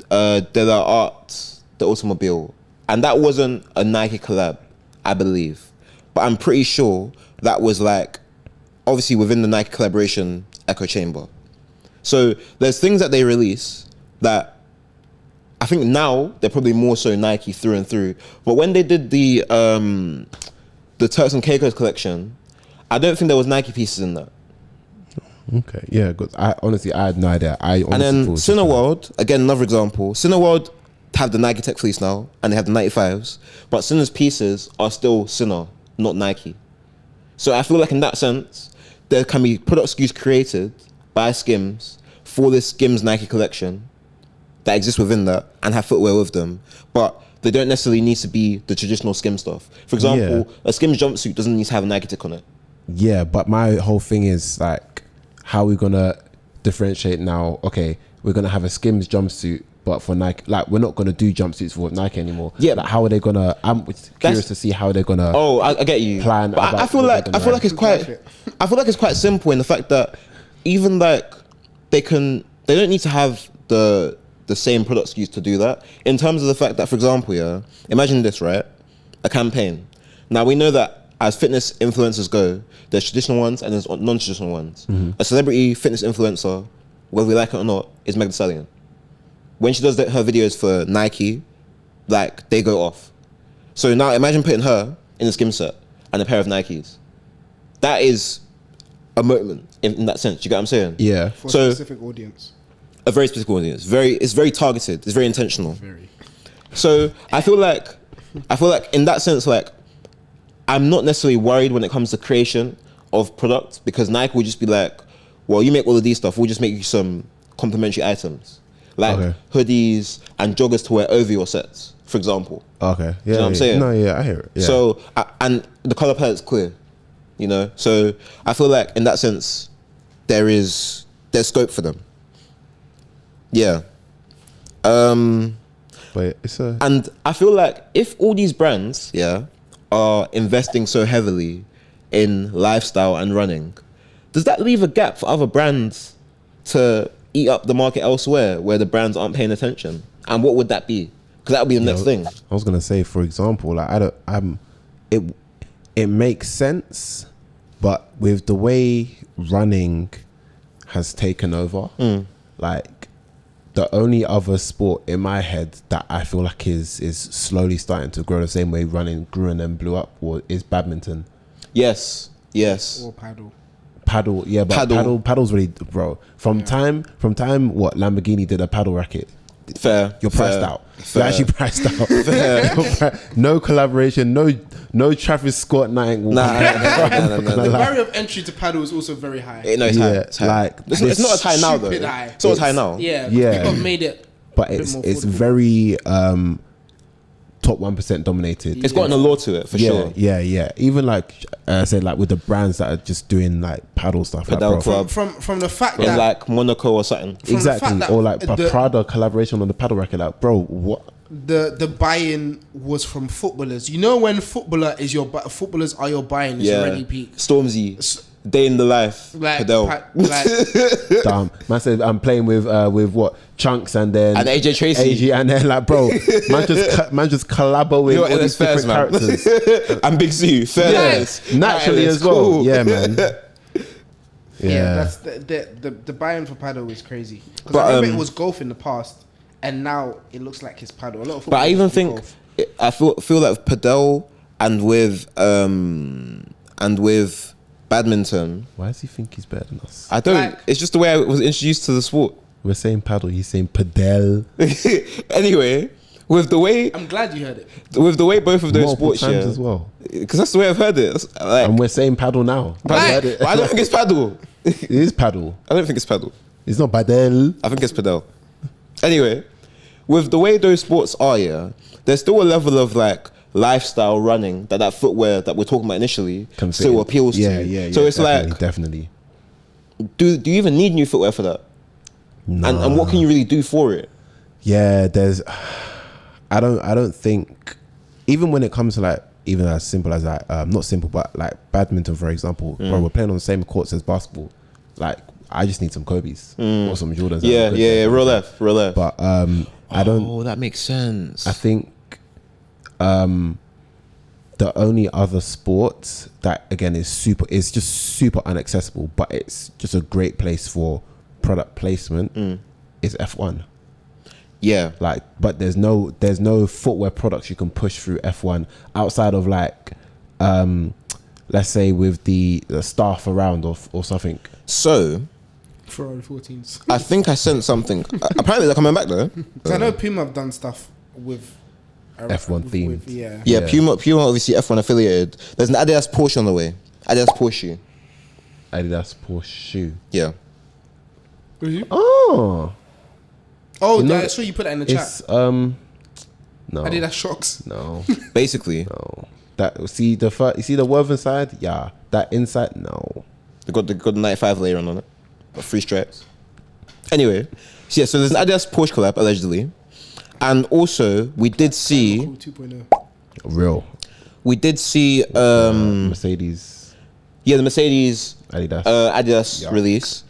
La Art, the automobile, and that wasn't a Nike collab, I believe, but I'm pretty sure that was like obviously within the Nike collaboration echo chamber. So there's things that they release that I think now they're probably more so Nike through and through. But when they did the Turks and Caicos collection, I don't think there was Nike pieces in that. Okay, yeah, because I had no idea. And then Cineworld, again, another example. Cineworld have the Nike Tech Fleece now, and they have the 95s, but Cine's pieces are still Cine, not Nike. So I feel like in that sense, there can be product SKUs created by SKIMS for this SKIMS Nike collection that exists within that and have footwear with them, but they don't necessarily need to be the traditional SKIMS stuff. For example, a SKIMS jumpsuit doesn't need to have a Nike tick on it. Yeah, but my whole thing is like, how are we gonna differentiate now? Okay, we're gonna have a SKIMS jumpsuit, but for Nike, like we're not gonna do jumpsuits for Nike anymore. Yeah, like how are they gonna? I'm curious to see how they're gonna. Oh, I get you. Plan. But I feel like it's quite. I feel like it's quite simple in the fact that even like they don't need to have the same product SKUs to do that. In terms of the fact that, for example, imagine this, right? A campaign. Now we know that as fitness influencers go, there's traditional ones and there's non-traditional ones. A celebrity fitness influencer, whether we like it or not, is Megan Thee Stallion. When she does her videos for Nike, like they go off. So now imagine putting her in a SKIMS set and a pair of Nikes. That is a moment in that sense. You get what I'm saying? Yeah. For a specific audience. A very specific audience. It's very targeted. It's very intentional. So I feel like in that sense, like I'm not necessarily worried when it comes to creation of product, because Nike will just be like, well, you make all of these stuff, we'll just make you some complementary items. Like hoodies and joggers to wear over your sets, for example. Okay. Yeah. You know what I'm saying? No, yeah, I hear it. Yeah. So, and the color palette's clear, you know? So I feel like in that sense, there's scope for them. Yeah. But it's and I feel like if all these brands, are investing so heavily in lifestyle and running, does that leave a gap for other brands to eat up the market elsewhere where the brands aren't paying attention? And what would that be? Because that would be the next thing. I was gonna say, for example, like it makes sense, but with the way running has taken over, like the only other sport in my head that I feel like is slowly starting to grow the same way running grew and then blew up is badminton. Yes. Or paddle. Paddle, yeah, but paddle's really, bro. From time what Lamborghini did a paddle racket. Fair. You're priced out. Fair. You're actually priced out. No collaboration, no Travis Scott night. Nah. The barrier of entry to paddle is also very high. It's high. Like it's not as high now though. High. It's not as high now. Yeah. People have made it. But it's very top 1% dominated. It's got an allure to it for sure. Yeah. Even like I said, like with the brands that are just doing like paddle stuff. Padel like, club. From the fact in that like Monaco or something. Exactly. Or like a Prada collaboration on the paddle racket. Like, bro, what? The buy-in was from footballers. You know, when footballers are your buy-in, it's already peak. Stormzy. Day in the life, like Padel. Damn, man said I'm playing with what Chunks and then AJ Tracy, and then like bro, man just collabo with all these different characters. And Big Sue, naturally as well. Cool. Yeah, man. Yeah, that's the buy-in for paddle is crazy. Because I remember it was golf in the past, and now it looks like it's paddle. A lot of but I even think I feel like Padel and with badminton. Why does he think he's better than us? I don't. It's just the way I was introduced to the sport. We're saying paddle, he's saying padel. Anyway, with the way I'm glad you heard it. With the way both of those multiple sports times as well. Because that's the way I've heard it. Like, and we're saying paddle now. But I don't think it's paddle. It is paddle. I don't think it's paddle. It's not padel. I think it's padel. Anyway, with the way those sports are, there's still a level of like lifestyle running that footwear that we're talking about initially still appeals to. Yeah. So it's definitely. Do you even need new footwear for that? No. And what can you really do for it? Yeah, I don't think, even when it comes to like even as simple as like not simple but like badminton for example, bro, we're playing on the same courts as basketball. Like I just need some Kobe's or some Jordans. Yeah, real life. But I don't. Oh, that makes sense. I think the only other sport that again is just super inaccessible, but it's just a great place for product placement is F1. Yeah, like, but there's no footwear products you can push through F1 outside of like let's say with the staff around or something. So Pharrell 14s. I think I sent something. Apparently they're coming back though. I know Puma have done stuff with F1 theme. Yeah, Puma obviously F1 affiliated. There's an Adidas Porsche on the way. Adidas Porsche. Adidas Porsche shoe. Yeah. Oh, Oh, You know, I saw you put that in the chat. it's no, Adidas shocks. no, Basically, no. That you see the woven side, yeah. That inside, no. they got the 95 layer on it. Got 3 stripes. Anyway, so yeah, so there's an Adidas Porsche collab allegedly, and also we did see 2.0. Real we did see Mercedes, yeah, the Mercedes Adidas. Adidas release.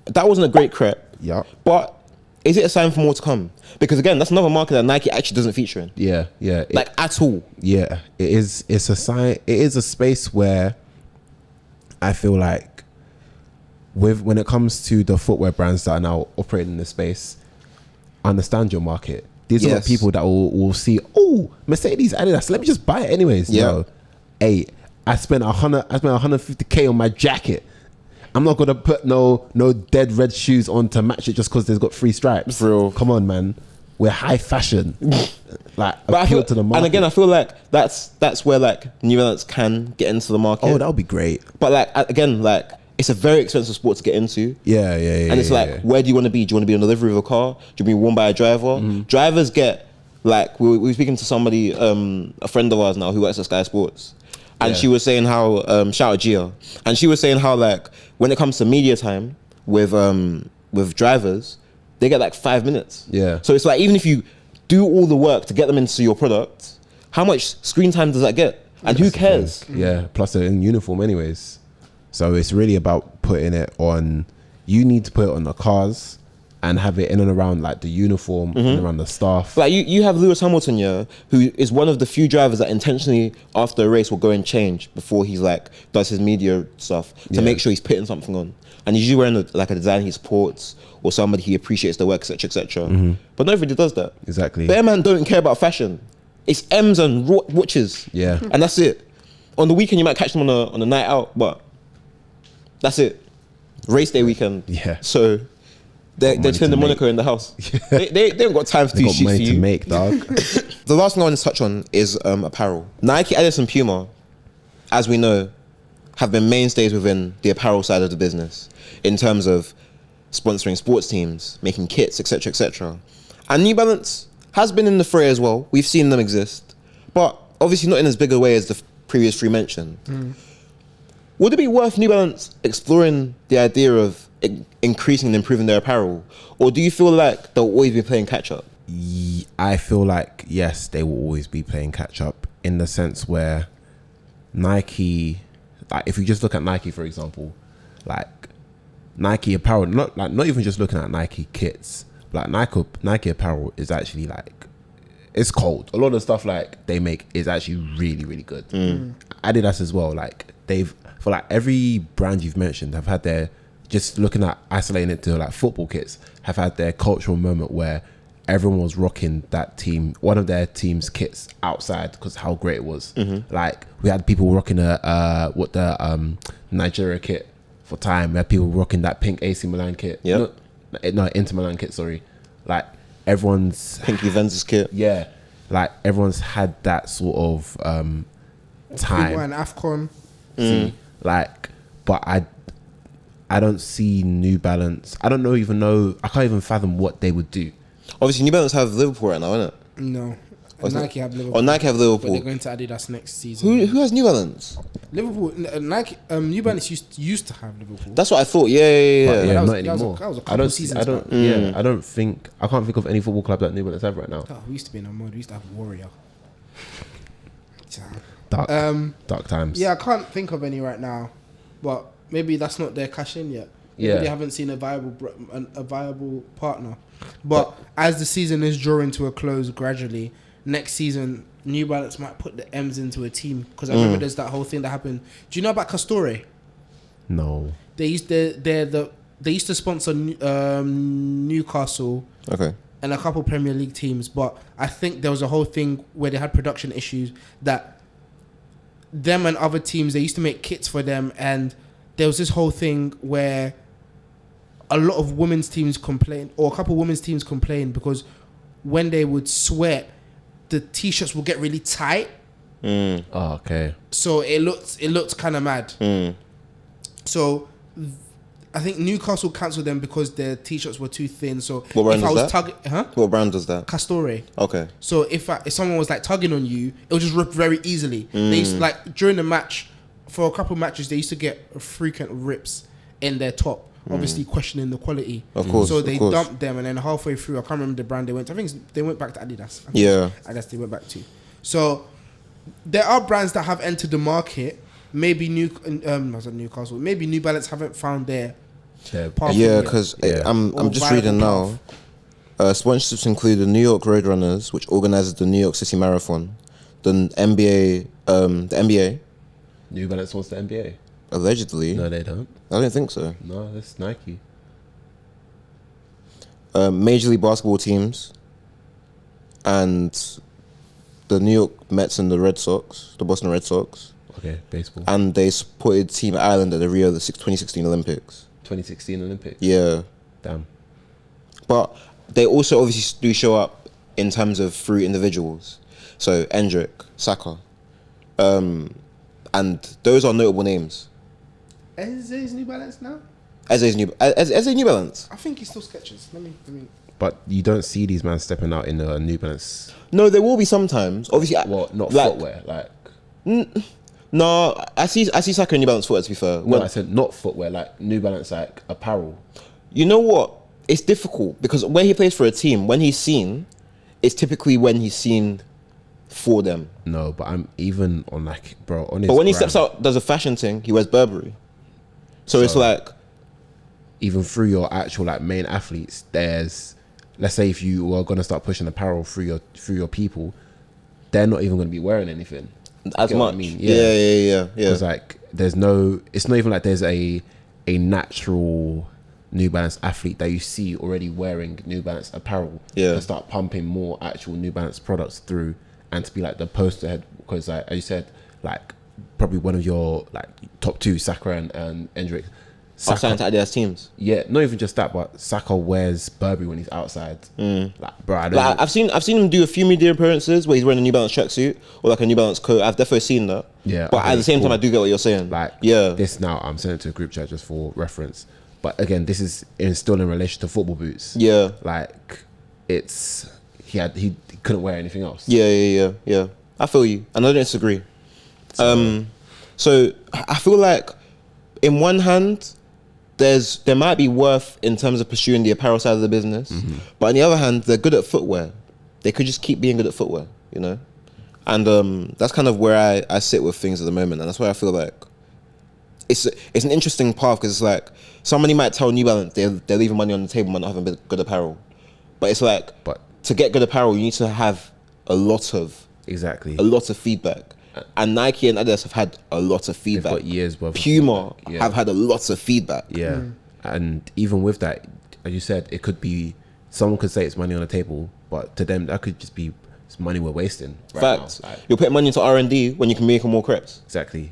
That wasn't a great crep, Yeah, but is it a sign for more to come? Because again, that's another market that Nike actually doesn't feature in, yeah. like at all. Yeah, it is. It's a sign. It is a space where I feel like, when it comes to the footwear brands that are now operating in this space, understand your market. These are not people that will see, oh, Mercedes Adidas, let me just buy it anyways. Yeah. No, hey, I spent 150K on my jacket. I'm not gonna put no dead red shoes on to match it just because there's got 3 stripes. For real. Come on, man. We're high fashion. Like, But I appeal feel, to the market. and again, I feel like that's where like New Balance can get into the market. Oh, that would be great. But like again, like it's a very expensive sport to get into. Yeah. And it's like, where do you want to be? Do you want to be on the livery of a car? Do you want to be worn by a driver? Drivers get, like, we were speaking to somebody, a friend of ours now who works at Sky Sports. And she was saying how, shout out Gia. And she was saying how, like, when it comes to media time with drivers, they get like 5 minutes. Yeah. So it's like, even if you do all the work to get them into your product, how much screen time does that get? And who cares? Yeah, plus they're in uniform anyways. So it's really about putting it on, you need to put it on the cars and have it in and around like the uniform and around the staff. Like you have Lewis Hamilton, yeah, who is one of the few drivers that intentionally after a race will go and change before he's like does his media stuff to make sure he's putting something on. And he's usually wearing like a design he supports or somebody he appreciates the work, etc., etc. But nobody does that. Exactly. But man don't care about fashion. It's M's and watches. Yeah. And that's it. On the weekend you might catch them on a night out, but that's it. Race day weekend. Yeah. So they're chilling in Monaco in the house. They don't got time to do Got shit for money you. to make, dog. The last thing I want to touch on is apparel. Nike, Adidas, and Puma, as we know, have been mainstays within the apparel side of the business in terms of sponsoring sports teams, making kits, etc., etc. And New Balance has been in the fray as well. We've seen them exist, but obviously not in as big a way as the previous 3 mentioned. Would it be worth New Balance exploring the idea of increasing and improving their apparel? Or do you feel like they'll always be playing catch up? I feel like, yes, they will always be playing catch up in the sense where Nike, like if you just look at Nike, for example, like Nike apparel, not even just looking at Nike kits, like Nike apparel is actually like, it's cold. A lot of the stuff like they make is actually really, really good. Adidas as well, like for like every brand you've mentioned have had their, just looking at isolating it to like football kits, have had their cultural moment where everyone was rocking that team, one of their team's kits outside because how great it was. Like we had people rocking the Nigeria kit for time. We had people rocking that pink AC Milan kit. No, Inter Milan kit. Sorry, like everyone's Pink Juventus kit. Yeah, like everyone's had that sort of time. And AFCON. Like, but I don't see New Balance. I don't even know. I can't even fathom what they would do. Obviously, New Balance have Liverpool right now, innit? No. What's Nike have Liverpool. Oh, Nike have But Liverpool. they're going to Adidas next season. Who has New Balance? Liverpool, Nike, New Balance used to have Liverpool. That's what I thought. Yeah. Yeah, that was- not that was a- anymore. that was a I couple don't. seasons I don't. back. Yeah, I don't think. I can't think of any football club that New Balance have right now. Oh, we used to be in a mode. We used to have Warrior. Dark times. Yeah, I can't think of any right now, but maybe that's not their cash in yet. Maybe Yeah. they haven't seen a viable partner. But as the season is drawing to a close gradually, next season New Balance might put the M's into a team because I remember there's that whole thing that happened. Do you know about Castore? No. They used to sponsor Newcastle. Okay. And a couple Premier League teams, but I think there was a whole thing where they had production issues that them and other teams, they used to make kits for them, and there was this whole thing where a lot of women's teams complained, or a couple women's teams complained because when they would sweat, the t-shirts would get really tight. Oh, okay. So it looked kind of mad. So I think Newcastle cancelled them because their t-shirts were too thin. So What brand if I was was that? What brand was that? Castore. Okay. So if someone was like tugging on you, it would just rip very easily. They used to, like during the match, for a couple of matches, they used to get frequent rips in their top. Obviously questioning the quality. Of course. So they dumped them, and then halfway through, I can't remember the brand they went to. I think they went back to Adidas. Adidas they went back to. So there are brands that have entered the market. Maybe Newcastle. Maybe New Balance haven't found their path. Yeah, because I'm just reading now. Sponsorships include the New York Roadrunners, which organizes the New York City Marathon, the NBA, the NBA. New Balance wants the NBA. Allegedly. No, they don't. I don't think so. No, that's Nike. Major League Basketball teams, and the New York Mets and the Boston Red Sox. Okay, baseball. And they supported Team Ireland at the 2016 Olympics. 2016 Olympics? Yeah. Damn. But they also obviously do show up in terms of through individuals. So Endrick, Saka. And those are notable names. Eze's New Balance now? Eze's New Balance? I think he's still Skechers. Let me. But you don't see these man stepping out in a New Balance. No, there will be sometimes. Obviously, not footwear, like. No, I see Saka in New Balance footwear, to be fair. No, I said not footwear, like New Balance, like apparel. You know what? It's difficult because when he plays for a team, when he's seen, it's typically when he's seen for them. No, but I'm even on like, bro, on his But when he gram, steps out, does a fashion thing, he wears Burberry. So it's like... Even through your actual like main athletes, there's... Let's say if you were going to start pushing apparel through your people, they're not even going to be wearing anything. As much. I mean? Yeah. Because like there's no, it's not even like there's a natural New Balance athlete that you see already wearing New Balance apparel. Yeah. And start pumping more actual New Balance products through, and to be like the poster head, because like as you said, like probably one of your like top two, Saka and Endrick. Are signed to Adidas teams. Yeah, not even just that, but Saka wears Burberry when he's outside. Like, bro, I've seen him do a few media appearances where he's wearing a New Balance tracksuit or like a New Balance coat. I've definitely seen that. Yeah, but at the same time, I do get what you're saying. Like, yeah, this now I'm sending it to a group chat just for reference. But again, this is still in relation to football boots. Yeah, like it's he couldn't wear anything else. Yeah. I feel you, and I don't disagree. So I feel like, in one hand, there might be worth in terms of pursuing the apparel side of the business, but on the other hand, they're good at footwear. They could just keep being good at footwear, you know. And that's kind of where I sit with things at the moment, and that's why I feel like it's an interesting path, because it's like somebody might tell New Balance they're leaving money on the table by not having good apparel, but it's like, to get good apparel, you need to have a lot of feedback. And Nike and Adidas have had a lot of feedback. They've got years worth. Puma have had a lot of feedback. Yeah, and even with that, as you said, it could be, someone could say it's money on the table, but to them that could just be it's money we're wasting. Facts. Like, you're putting money into R&D when you can make more crepes. Exactly.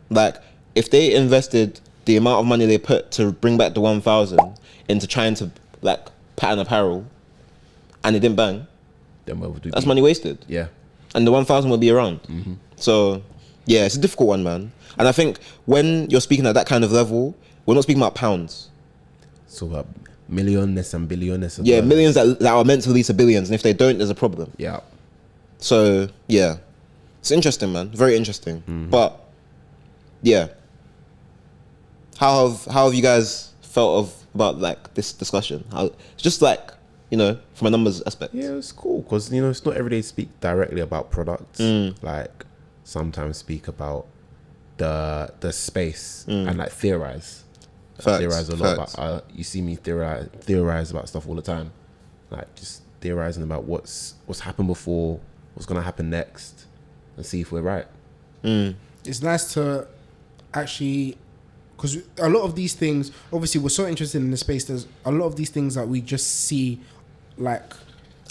Like, if they invested the amount of money they put to bring back the 1,000 into trying to like pattern apparel, and it didn't bang, then that's money wasted. Yeah. And the 1,000 will be around. So, yeah, it's a difficult one, man. And I think when you're speaking at that kind of level, we're not speaking about pounds. So about milliones and billiones. Yeah, millions that are meant to lead to billions. And if they don't, there's a problem. Yeah. So, yeah. It's interesting, man. Very interesting. But, yeah. How have you guys felt about, like, this discussion? It's just, like, you know, from a numbers aspect. Yeah, it's cool because, you know, it's not every day speak directly about products. Like, sometimes speak about the space and like theorize. Theorize a lot about. You see me theorize about stuff all the time, like just theorizing about what's happened before, what's gonna happen next, and see if we're right. It's nice to actually, because a lot of these things, obviously, we're so interested in the space. There's a lot of these things that we just see, like,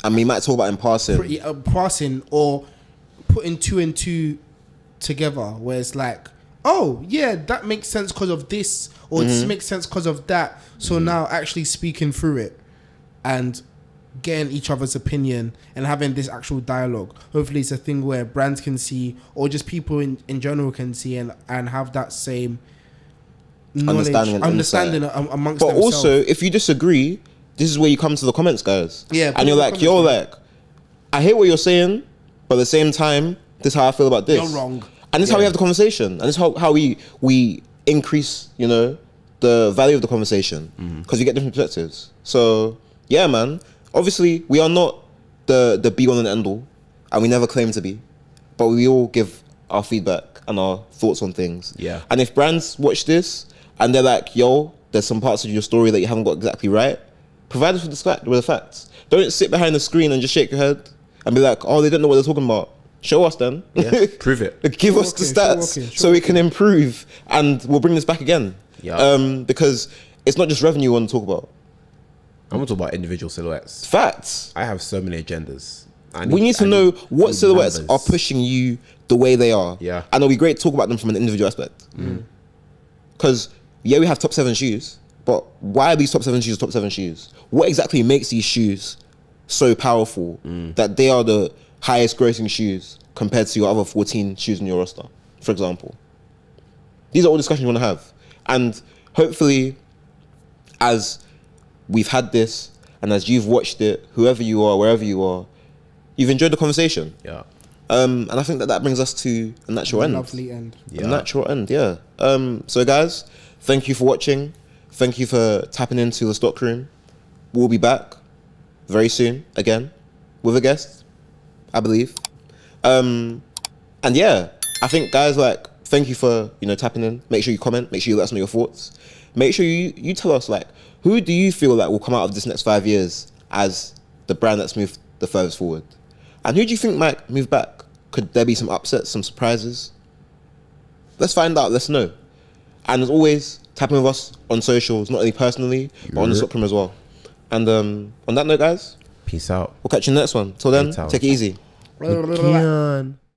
and we might talk about in passing, passing, or putting two and two together, where it's like, oh yeah, that makes sense because of this, or this makes sense because of that. So now actually speaking through it and getting each other's opinion and having this actual dialogue. Hopefully it's a thing where brands can see, or just people in general can see, and have that same knowledge, understanding amongst but themselves. also, if you disagree, this is where you come to the comments, guys. Yeah, and you're like, I hear what you're saying, but at the same time, this is how I feel about this. You're wrong. And this is how we have the conversation. And this is how we increase, you know, the value of the conversation. Because we get different perspectives. So, yeah, man. Obviously, we are not the be-all and end-all. And we never claim to be. But we all give our feedback and our thoughts on things. Yeah. And if brands watch this and they're like, yo, there's some parts of your story that you haven't got exactly right, provide us with the facts. Don't sit behind the screen and just shake your head and be like, oh, they don't know what they're talking about. Show us then. Yeah, prove it. Give us the stats so we can improve, and we'll bring this back again. Yeah. Because it's not just revenue we want to talk about. I want to talk about individual silhouettes. Facts. I have so many agendas. We need to know what silhouettes are pushing you the way they are. Yeah. And it'll be great to talk about them from an individual aspect. Because, yeah, we have top 7 shoes, but why are these top 7 shoes top 7 shoes? What exactly makes these shoes so powerful that they are the highest grossing shoes compared to your other 14 shoes in your roster, for example? These are all discussions you want to have. And hopefully, as we've had this, and as you've watched it, whoever you are, wherever you are, you've enjoyed the conversation. Yeah. And I think that brings us to a natural end. Lovely end. Yeah. A natural end, yeah. So guys, thank you for watching. Thank you for tapping into the Stockroom. We'll be back very soon again with a guest, I believe. And yeah, I think guys, like, thank you for, you know, tapping in. Make sure you comment. Make sure you let us know your thoughts. Make sure you tell us, like, who do you feel like will come out of this next 5 years as the brand that's moved the furthest forward? And who do you think might move back? Could there be some upsets, some surprises? Let's find out. Let's know. And as always, tap in with us on socials, not only personally, but on the Stockroom as well. And on that note, guys, peace out. We'll catch you in the next one. Till then, take it easy. Peace.